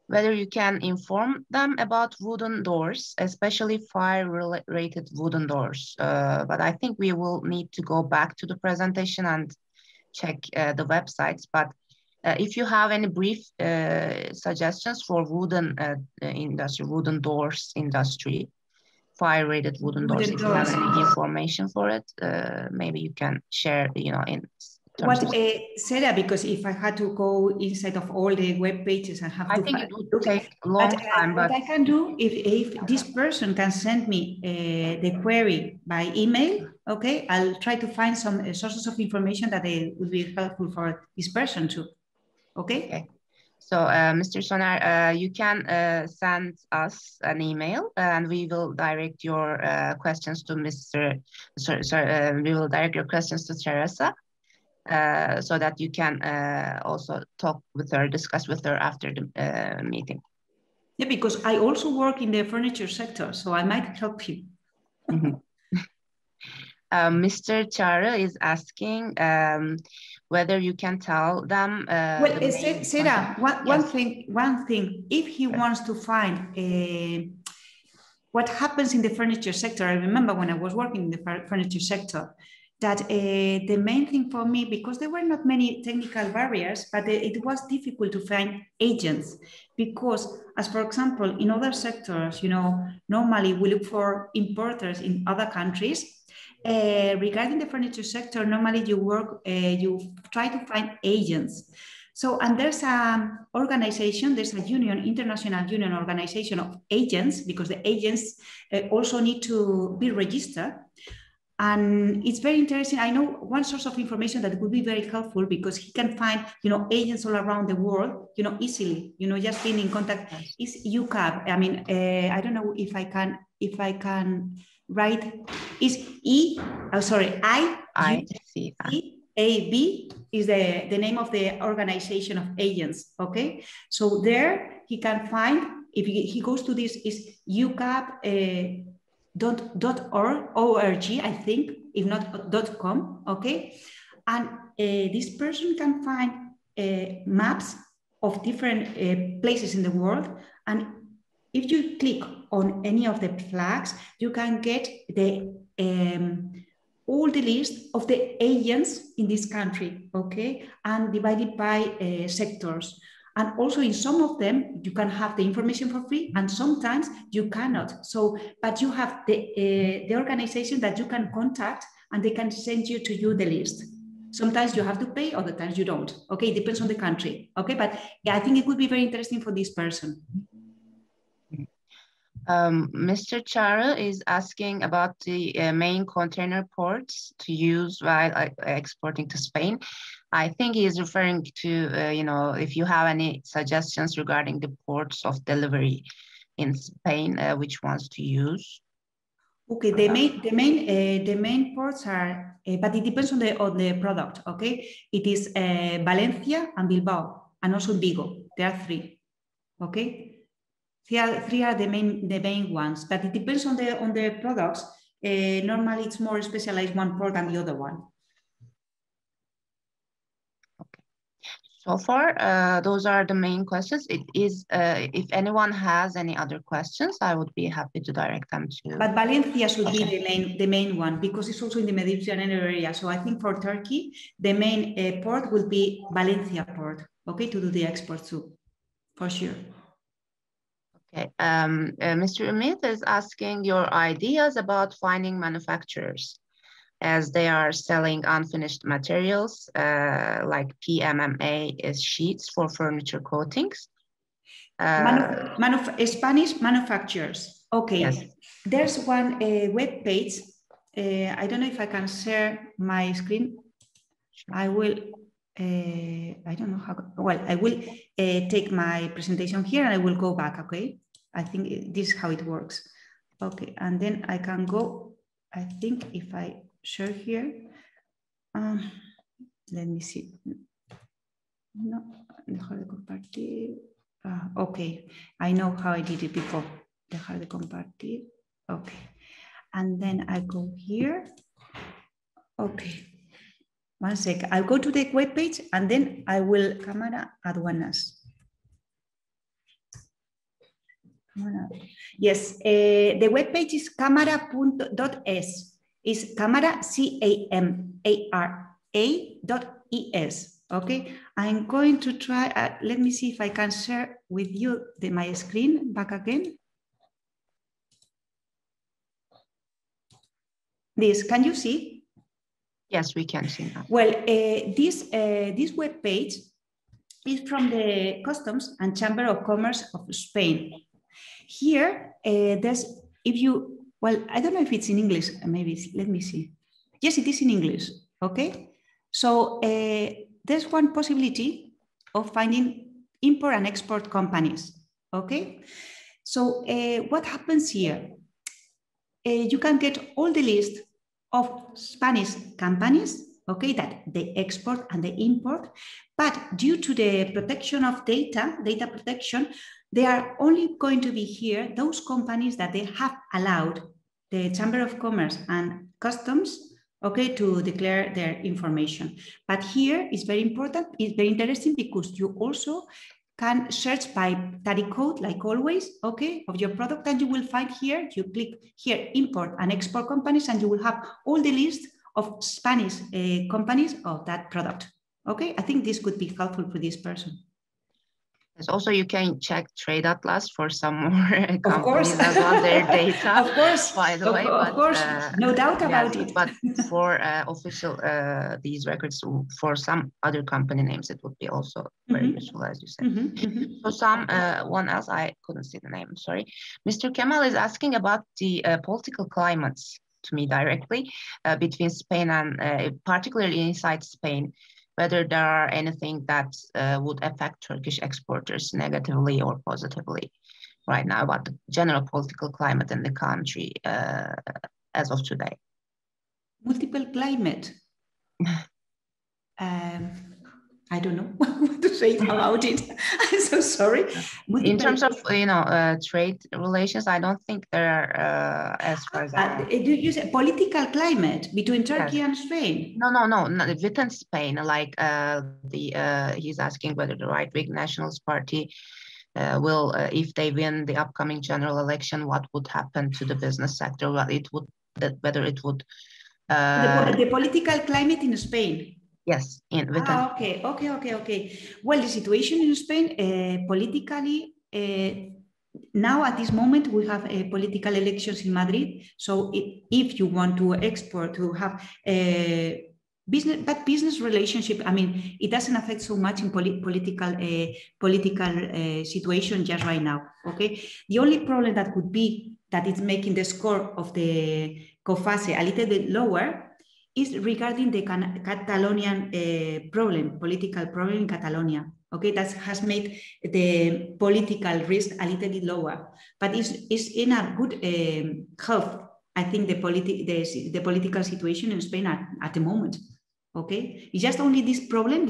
[SPEAKER 1] whether you can inform them about wooden doors, especially fire-rated wooden doors. But I think we will need to go back to the presentation and check the websites. But if you have any brief suggestions for wooden industry, wooden doors industry, fire-rated wooden doors, if you have any information for it, maybe you can share, in
[SPEAKER 2] what, Sarah, because if I had to go inside of all the web pages and have
[SPEAKER 1] I think it would take a long time.
[SPEAKER 2] But what I can do, if this person can send me the query by email, okay, I'll try to find some sources of information that would be helpful for this person too. Okay.
[SPEAKER 1] So, Mr. Soner, you can send us an email, and we will direct your questions to we will direct your questions to Teresa, so that you can also talk with her, discuss with her after the meeting.
[SPEAKER 2] Yeah, because I also work in the furniture sector, so I might help you.
[SPEAKER 1] Mm-hmm. Mr. Chara is asking whether you can tell them.
[SPEAKER 2] Well, Sarah, one thing. If he wants to find what happens in the furniture sector, I remember when I was working in the furniture sector, that the main thing for me, because there were not many technical barriers, but it was difficult to find agents, because as for example, in other sectors, normally we look for importers in other countries. Regarding the furniture sector, normally you try to find agents. So, and there's an organization, there's a union, international union organization of agents, because the agents also need to be registered. And it's very interesting. I know one source of information that would be very helpful, because he can find, agents all around the world, easily, just being in contact. Is UCAB. I mean, I don't know if I can write. Is IUCAB is the name of the organization of agents. Okay, so there he can find, if he goes to this, is UCAB. .org, I think, if not .com, okay? And this person can find maps of different places in the world. And if you click on any of the flags, you can get all the list of the agents in this country, okay? And divided by sectors. And also in some of them, you can have the information for free, and sometimes you cannot. So, but you have the organization that you can contact, and they can send you the list. Sometimes you have to pay, other times you don't. Okay, it depends on the country. Okay, but yeah, I think it would be very interesting for this person.
[SPEAKER 1] Mr. Chara is asking about the main container ports to use while exporting to Spain. I think he is referring to, if you have any suggestions regarding the ports of delivery in Spain, which ones to use.
[SPEAKER 2] Okay, the main ports are, but it depends on the product. Okay, it is Valencia and Bilbao, and also Vigo. There are 3. Okay, three are the main ones, but it depends on the products. Normally, it's more specialized one port than the other one.
[SPEAKER 1] So far, those are the main questions. It is, if anyone has any other questions, I would be happy to direct them to.
[SPEAKER 2] But Valencia should be the main one, because it's also in the Mediterranean area. So I think for Turkey, the main port will be Valencia port, okay, to do the export too, for sure.
[SPEAKER 1] Okay, Mr. Umit is asking your ideas about finding manufacturers, as they are selling unfinished materials like PMMA is sheets for furniture coatings.
[SPEAKER 2] Spanish manufacturers. Okay, yes. There's one web page. I don't know if I can share my screen. I will, I don't know how, well, I will take my presentation here and I will go back, okay? I think this is how it works. Okay, and then I can go, I think if I share here, let me see. No, dejar de compartir. Okay, I know how I did it before. Dejar de compartir. Okay, and then I go here. Okay, one sec. I'll go to the web page and then I will camera aduanas. Yes, the web page is camara.es. Is camara, CAMARA.es. Okay, I'm going to try, let me see if I can share with you my screen back again. This, can you see?
[SPEAKER 1] Yes, we can see now.
[SPEAKER 2] Well, this web page is from the Customs and Chamber of Commerce of Spain. Here, there's, if you, well, I don't know if it's in English, maybe, let me see. Yes, it is in English, okay? So there's one possibility of finding import and export companies, okay? So what happens here? You can get all the list of Spanish companies, okay, that they export and they import, but due to the protection of data protection, they are only going to be here, those companies that they have allowed the Chamber of Commerce and Customs, okay, to declare their information. But here is very important, it's very interesting because you also can search by tariff code, like always, okay, of your product, and you will find here, you click here, import and export companies, and you will have all the list of Spanish companies of that product, okay? I think this could be helpful for this person.
[SPEAKER 1] Also, you can check TradeAtlas for some more companies as well, their data.
[SPEAKER 2] Of course,
[SPEAKER 1] by the way.
[SPEAKER 2] Of course, no doubt about it.
[SPEAKER 1] But for official, these records, for some other company names, it would be also very useful, as you said. So one else, I couldn't see the name, sorry. Mr. Kemal is asking about the political climates to me directly between Spain and particularly inside Spain, whether there are anything that would affect Turkish exporters negatively or positively right now, about the general political climate in the country as of today.
[SPEAKER 2] Multiple climate. I don't know what to say about it. I'm so sorry.
[SPEAKER 1] In terms of, you know, trade relations, I don't think there are, as far as I know.
[SPEAKER 2] You say political climate between Turkey and Spain?
[SPEAKER 1] No, within Spain, like he's asking whether the right-wing Nationalist Party will, if they win the upcoming general election, what would happen to the business sector? Well, it would, whether it would...
[SPEAKER 2] the political climate in Spain.
[SPEAKER 1] Yes.
[SPEAKER 2] Okay. Well, the situation in Spain, politically, now at this moment, we have political elections in Madrid. So if you want to export, to have business relationship, I mean, it doesn't affect so much in political situation just right now, okay? The only problem that could be that it's making the score of the COFASE a little bit lower is regarding the Catalonian political problem in Catalonia. Okay, that has made the political risk a little bit lower, but it's in a good health. I think the political situation in Spain at the moment. Okay, it's just only this problem,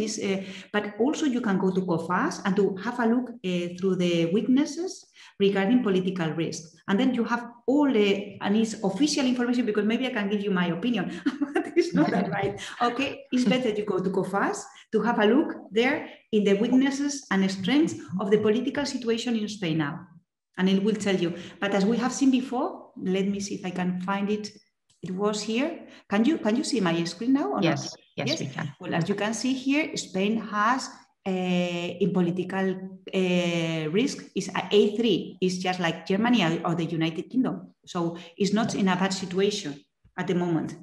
[SPEAKER 2] but also you can go to COFAS and to have a look through the witnesses regarding political risk. And then you have all and it's official information, because maybe I can give you my opinion, but it's not that right. Okay, it's better you go to COFAS to have a look there in the weaknesses and strengths of the political situation in Spain now. And it will tell you. But as we have seen before, let me see if I can find it. It was here. Can you see my screen now? Or
[SPEAKER 1] yes,
[SPEAKER 2] not?
[SPEAKER 1] yes, we can.
[SPEAKER 2] Well, as you can see here, Spain has in political risk is A3. It's just like Germany or the United Kingdom. So it's not in a bad situation at the moment.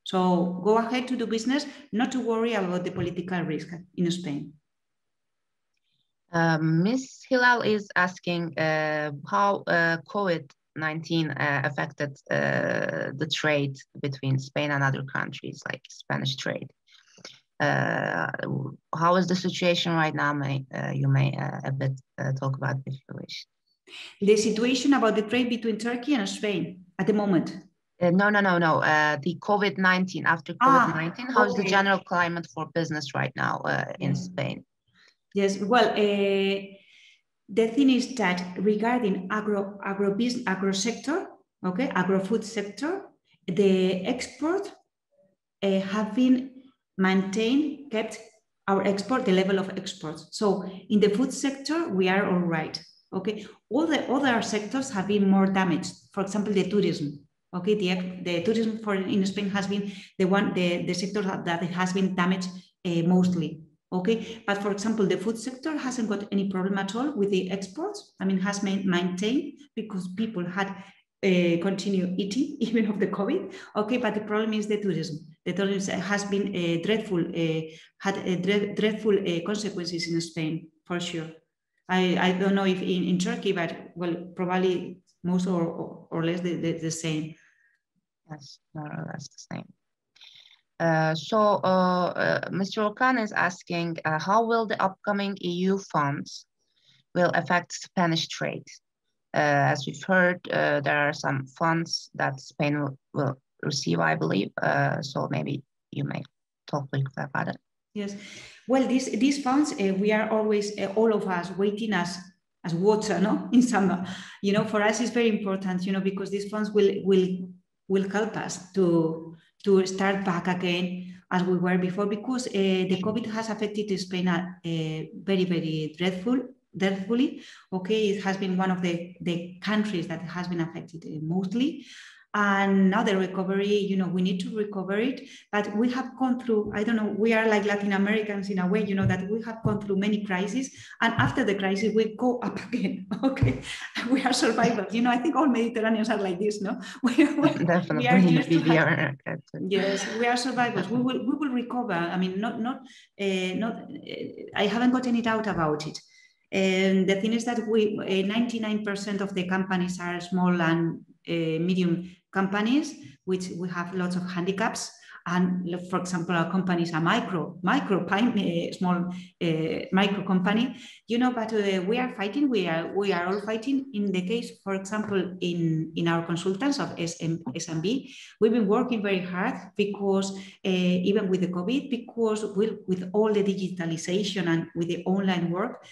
[SPEAKER 2] So go ahead to do business, not to worry about the political risk in Spain.
[SPEAKER 1] Ms. Hilal is asking how COVID-19 affected the trade between Spain and other countries, like Spanish trade. How is the situation right now? You may a bit talk about this if you wish.
[SPEAKER 2] The situation about the trade between Turkey and Spain at the moment?
[SPEAKER 1] No. The COVID-19, after COVID-19, how is the general climate for business right now in Spain?
[SPEAKER 2] Yes, well, the thing is that regarding agro sector, okay, agro-food sector, the export have been maintained, kept our export, the level of exports. So in the food sector, we are all right, okay? All the other sectors have been more damaged. For example, the tourism, okay? The tourism in Spain has been the sector that has been damaged mostly. Okay, but for example, the food sector hasn't got any problem at all with the exports. I mean, has maintained because people had continued eating even of the COVID. Okay, but the problem is the tourism. The tourism has been dreadful, had dreadful consequences in Spain for sure. I don't know if in Turkey, but well, probably most or less the same.
[SPEAKER 1] Yes, more or less the same. Mr. Okan is asking, how will the upcoming EU funds will affect Spanish trade? As we've heard, there are some funds that Spain will receive, I believe. So maybe you may talk briefly about it.
[SPEAKER 2] Yes. Well, these funds, we are always, all of us, waiting as water, no, in summer. You know, for us, it's very important, you know, because these funds will help us to start back again as we were before, because the COVID has affected Spain very, very dreadfully. Okay, it has been one of the countries that has been affected mostly. And now the recovery, you know, we need to recover it, but we have gone through, I don't know, we are like Latin Americans in a way, you know, that we have gone through many crises, and after the crisis, we go up again, okay? We are survivors, you know, I think all Mediterraneans are like this, no?
[SPEAKER 1] Definitely,
[SPEAKER 2] we are used to yes, we are survivors, we will recover. I mean, I haven't got any doubt about it. And the thing is that 99% of the companies are small and medium companies, which we have lots of handicaps. And for example, our company is a small micro company, you know, but we are fighting, we are all fighting. In the case, for example, in our consultants of SMB, we've been working very hard because even with the COVID, because with all the digitalization and with the online work,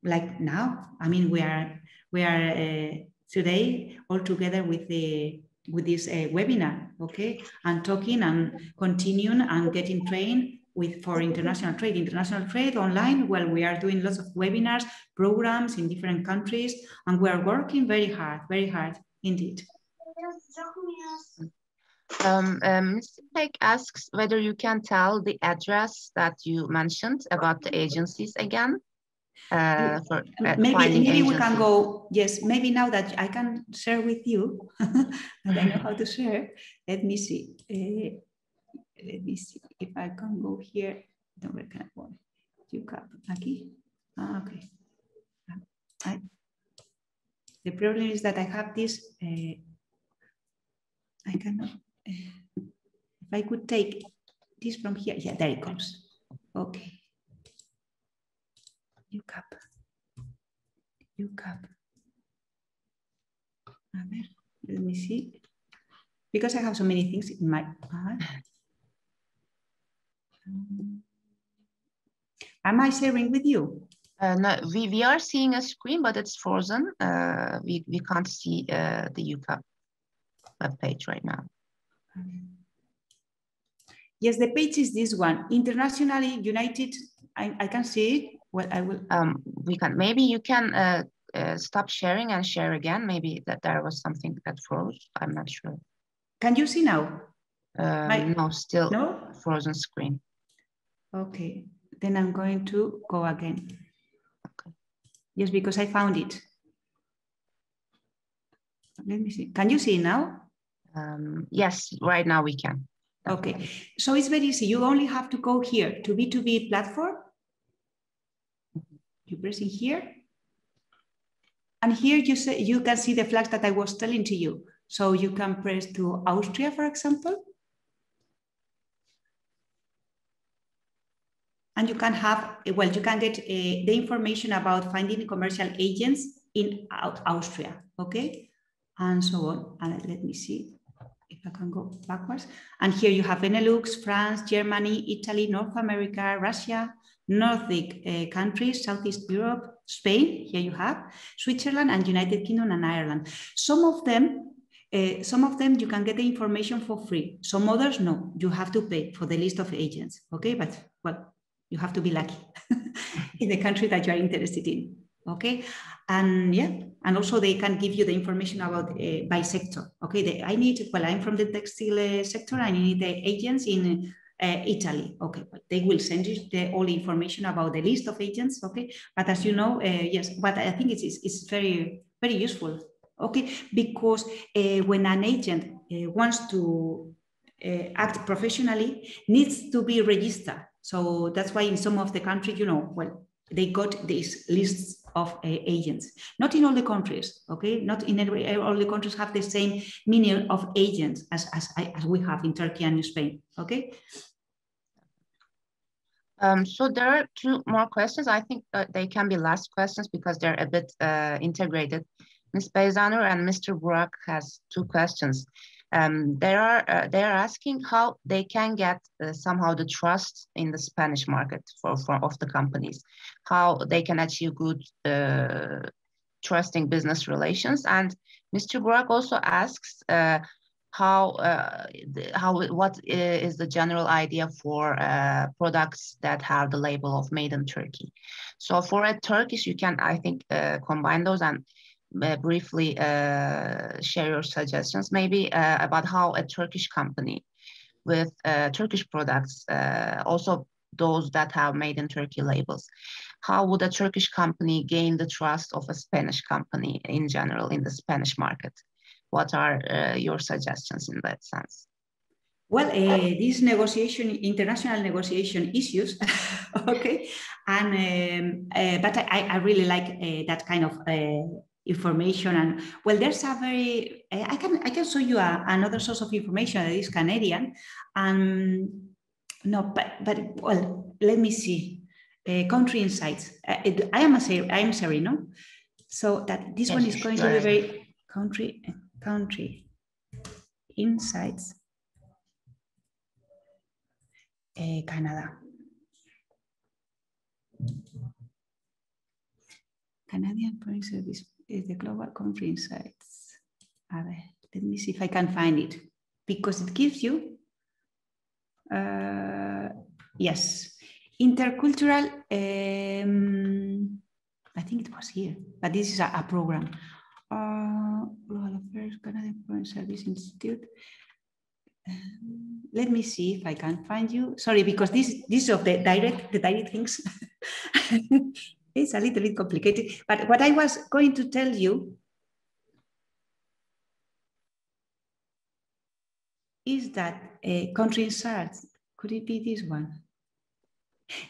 [SPEAKER 2] like now, I mean, we are today all together with this webinar, okay, and talking and continuing and getting trained for international trade online. Well, we are doing lots of webinars, programs in different countries, and we are working very hard indeed.
[SPEAKER 1] Mr. Peck asks whether you can tell the address that you mentioned about the agencies again.
[SPEAKER 2] Maybe we can go, yes, maybe now that I can share with you, and I know how to share, let me see if I can go here. Where can I go? Aquí. Okay. The problem is that I have this, I cannot, if I could take this from here, yeah, there it comes. Okay. UCAP. A ver, let me see. because I have so many things in my mind. Am I sharing with you?
[SPEAKER 1] No, we are seeing a screen, but it's frozen. We can't see the UCA web page right now.
[SPEAKER 2] Yes, the page is this one. Internationally United. I can see it. Well, I will.
[SPEAKER 1] We can. Maybe you can stop sharing and share again. Maybe that there was something that froze. I'm not sure.
[SPEAKER 2] Can you see now?
[SPEAKER 1] No, still
[SPEAKER 2] no?
[SPEAKER 1] Frozen screen.
[SPEAKER 2] Okay, then I'm going to go again.
[SPEAKER 1] Okay.
[SPEAKER 2] Yes, because I found it. Let me see. Can you see now?
[SPEAKER 1] Yes, right now we can.
[SPEAKER 2] Okay, so it's very easy. You only have to go here to B2B platform. You press in here. And here you can see the flags that I was telling to you. So you can press to Austria, for example. And you can have, well, you can get the information about finding commercial agents in Austria, okay? And so on. And let me see if I can go backwards. And here you have Benelux, France, Germany, Italy, North America, Russia, Nordic countries, Southeast Europe, Spain, here you have, Switzerland, and United Kingdom and Ireland. Some of them you can get the information for free. Some others, no, you have to pay for the list of agents, okay? But, well, you have to be lucky in the country that you are interested in, okay? And yeah, and also they can give you the information about by sector, okay? I'm from the textile sector, I need the agents in Italy, okay? But they will send you all the information about the list of agents, okay? But as you know, yes, but I think it's very, very useful, okay? Because when an agent wants to act professionally, needs to be registered. So that's why in some of the countries, you know, well, they got these lists of agents. Not in all the countries, okay? Not in all the countries have the same meaning of agents as we have in Turkey and Spain, okay?
[SPEAKER 1] So there are two more questions. I think they can be last questions because they're a bit integrated. Ms. Beyzanur and Mr. Burak has two questions. They are asking how they can get somehow the trust in the Spanish market of the companies, how they can achieve good trusting business relations. And Mr. Burak also asks what is the general idea for products that have the label of Made in Turkey. So for a Turkish, you can, I think, combine those and briefly share your suggestions maybe about how a Turkish company with Turkish products, also those that have Made in Turkey labels, how would a Turkish company gain the trust of a Spanish company in general in the Spanish market? What are your suggestions in that sense?
[SPEAKER 2] Well, these international negotiation issues, okay, and but I really like that kind of information. And well, there's a very I can show you another source of information that is Canadian. No, but well, let me see. Country insights. I am sorry, no. So that this one is going to be very country insights. Canada. Canadian Foreign Service is the global country insights. Let me see if I can find it, because it gives you, yes, intercultural, I think it was here, but this is a program. Global Affairs, Canadian Foreign Service Institute. Let me see if I can find you. Sorry, because this of the direct things it's a little bit complicated. But what I was going to tell you is that country insights, could it be this one?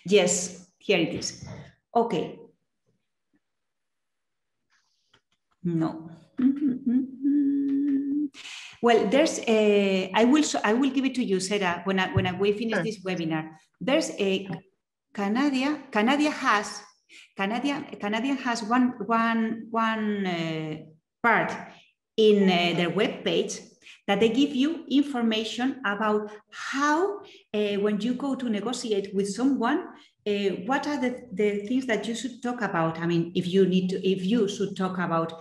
[SPEAKER 2] Yes, here it is. Okay. No. Well, there's a, I will give it to you, Sarah, when we finish this webinar. There's a Canadian has one part in their web page that they give you information about how, when you go to negotiate with someone, what are the things that you should talk about? I mean, if you should talk about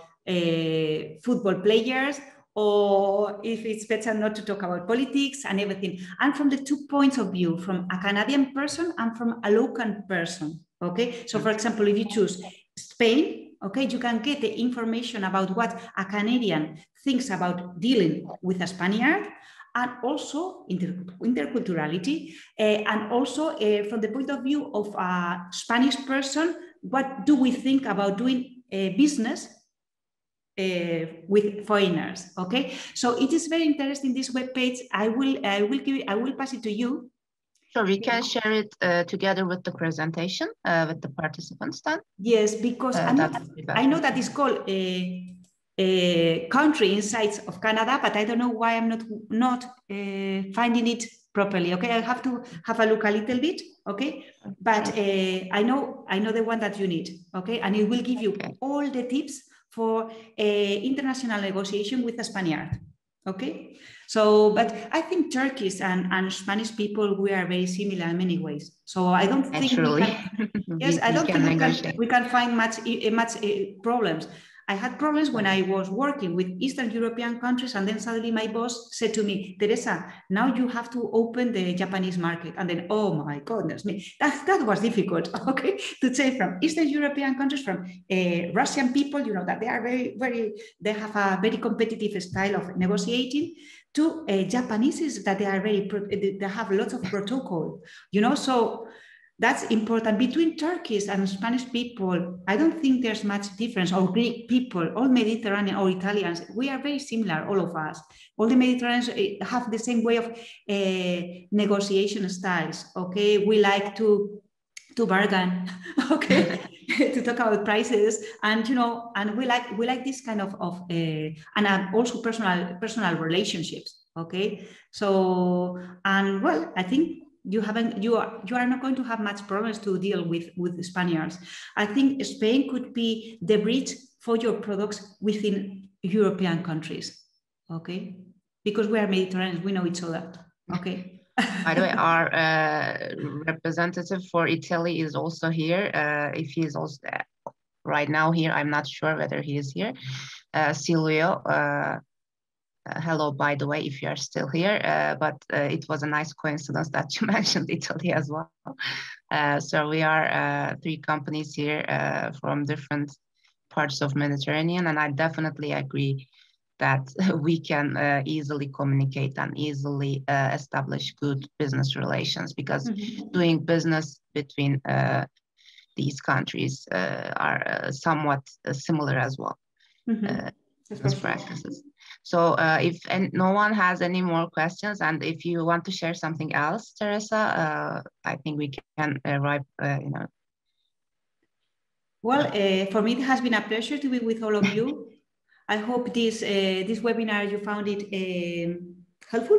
[SPEAKER 2] football players, or if it's better not to talk about politics and everything. And from the 2 points of view, from a Canadian person and from a local person, okay? So for example, if you choose Spain, okay, you can get the information about what a Canadian thinks about dealing with a Spaniard, and also interculturality, and also from the point of view of a Spanish person, what do we think about doing business with foreigners? Okay, so it is very interesting, this webpage. I will pass it to you.
[SPEAKER 1] Sure, we can share it together with the presentation with the participants then.
[SPEAKER 2] Yes, because I know that it's called country insights of Canada, but I don't know why I'm not finding it properly. Okay, I have to have a look a little bit. Okay, but I know the one that you need. Okay, and it will give you all the tips for international negotiation with a Spaniard. Okay, so but I think Turkish and Spanish people, we are very similar in many ways. So I don't think we can find much problems. I had problems when I was working with Eastern European countries, and then suddenly my boss said to me, Teresa, now you have to open the Japanese market. And then, oh my goodness me, that was difficult, okay, to say from Eastern European countries, from Russian people, you know, that they are they have a very competitive style of negotiating, to Japanese that they have lots of protocol, you know, so that's important. Between Turkish and Spanish people, I don't think there's much difference, or Greek people, all Mediterranean or Italians, we are very similar, all of us. All the Mediterraneans have the same way of negotiation styles, okay? We like to bargain, okay? To talk about prices, and you know, and we like this kind of and also personal relationships, okay? So, and well, I think you are not going to have much problems to deal with Spaniards. I think Spain could be the bridge for your products within European countries, okay? Because we are Mediterranean, we know each other, okay?
[SPEAKER 1] By the way, our representative for Italy is also here. If he is also right now here, I'm not sure whether he is here. Silvio, hello, by the way, if you are still here, but it was a nice coincidence that you mentioned Italy as well. So we are 3 companies here from different parts of Mediterranean, and I definitely agree that we can easily communicate and easily establish good business relations, because doing business between these countries are somewhat similar as well, business practices. So if no one has any more questions, and if you want to share something else, Teresa, I think we can arrive, you know.
[SPEAKER 2] Well, for me, it has been a pleasure to be with all of you. I hope this webinar, you found it helpful.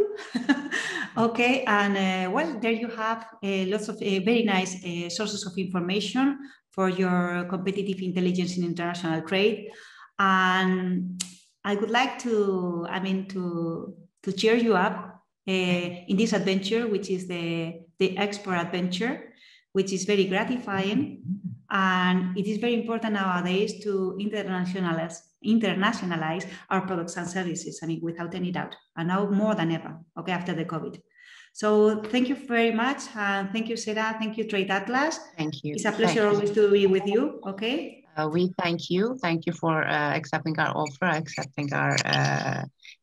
[SPEAKER 2] Okay, and well, there you have lots of very nice sources of information for your competitive intelligence in international trade. And I would like to cheer you up in this adventure, which is the export adventure, which is very gratifying. And it is very important nowadays to internationalize our products and services, I mean, without any doubt, and now more than ever, okay, after the COVID. So thank you very much. Thank you, Sarah. Thank you, TradeAtlas.
[SPEAKER 1] Thank you.
[SPEAKER 2] It's a pleasure always to be with you, okay?
[SPEAKER 1] We thank you. Thank you for accepting our offer, accepting our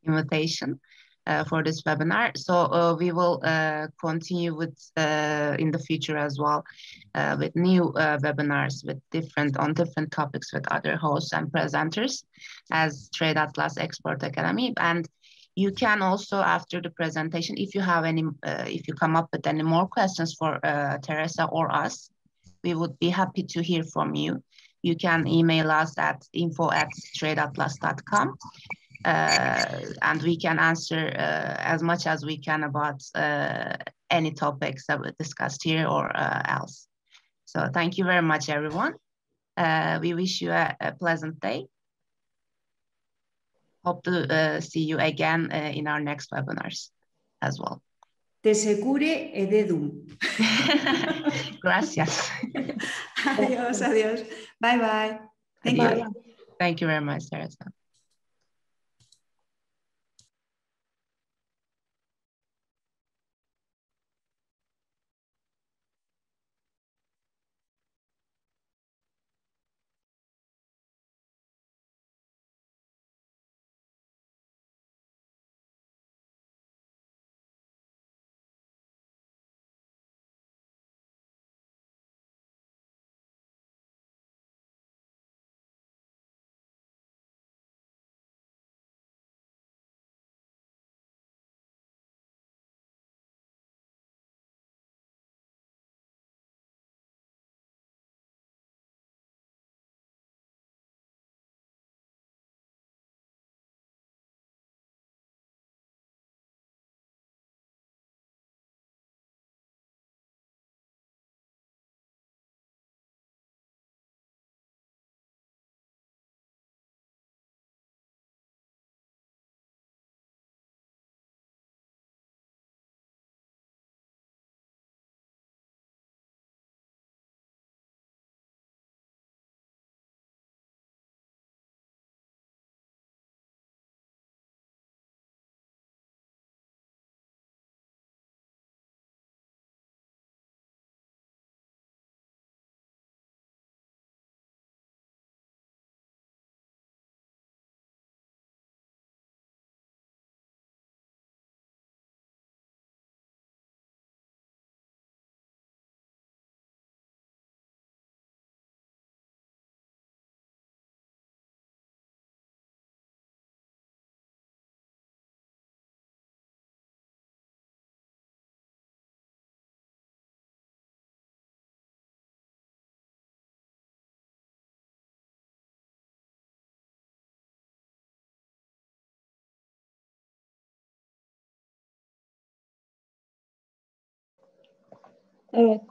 [SPEAKER 1] invitation for this webinar. So we will continue with in the future as well with new webinars on different topics with other hosts and presenters as TradeAtlas Export Academy. And you can also, after the presentation, if you have any, if you come up with any more questions for Teresa or us, we would be happy to hear from you. You can email us at info@tradeatlas.com. And we can answer as much as we can about any topics that we discussed here or else. So thank you very much, everyone. We wish you a pleasant day. Hope to see you again in our next webinars as well.
[SPEAKER 2] Te secure ededum.
[SPEAKER 1] Gracias.
[SPEAKER 2] Adiós, adiós. Bye, bye. Thank you.
[SPEAKER 1] Thank you very much, Teresa.
[SPEAKER 3] Evet.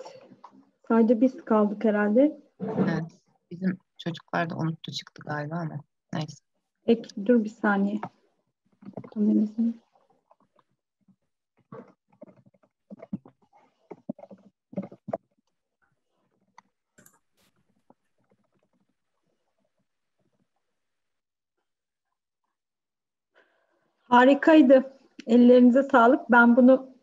[SPEAKER 3] Sadece biz kaldık herhalde.
[SPEAKER 1] Evet. Bizim çocuklar da unuttu çıktı galiba ama neyse.
[SPEAKER 3] Dur bir saniye. Kamerasını. Harikaydı. Ellerinize sağlık. Ben bunu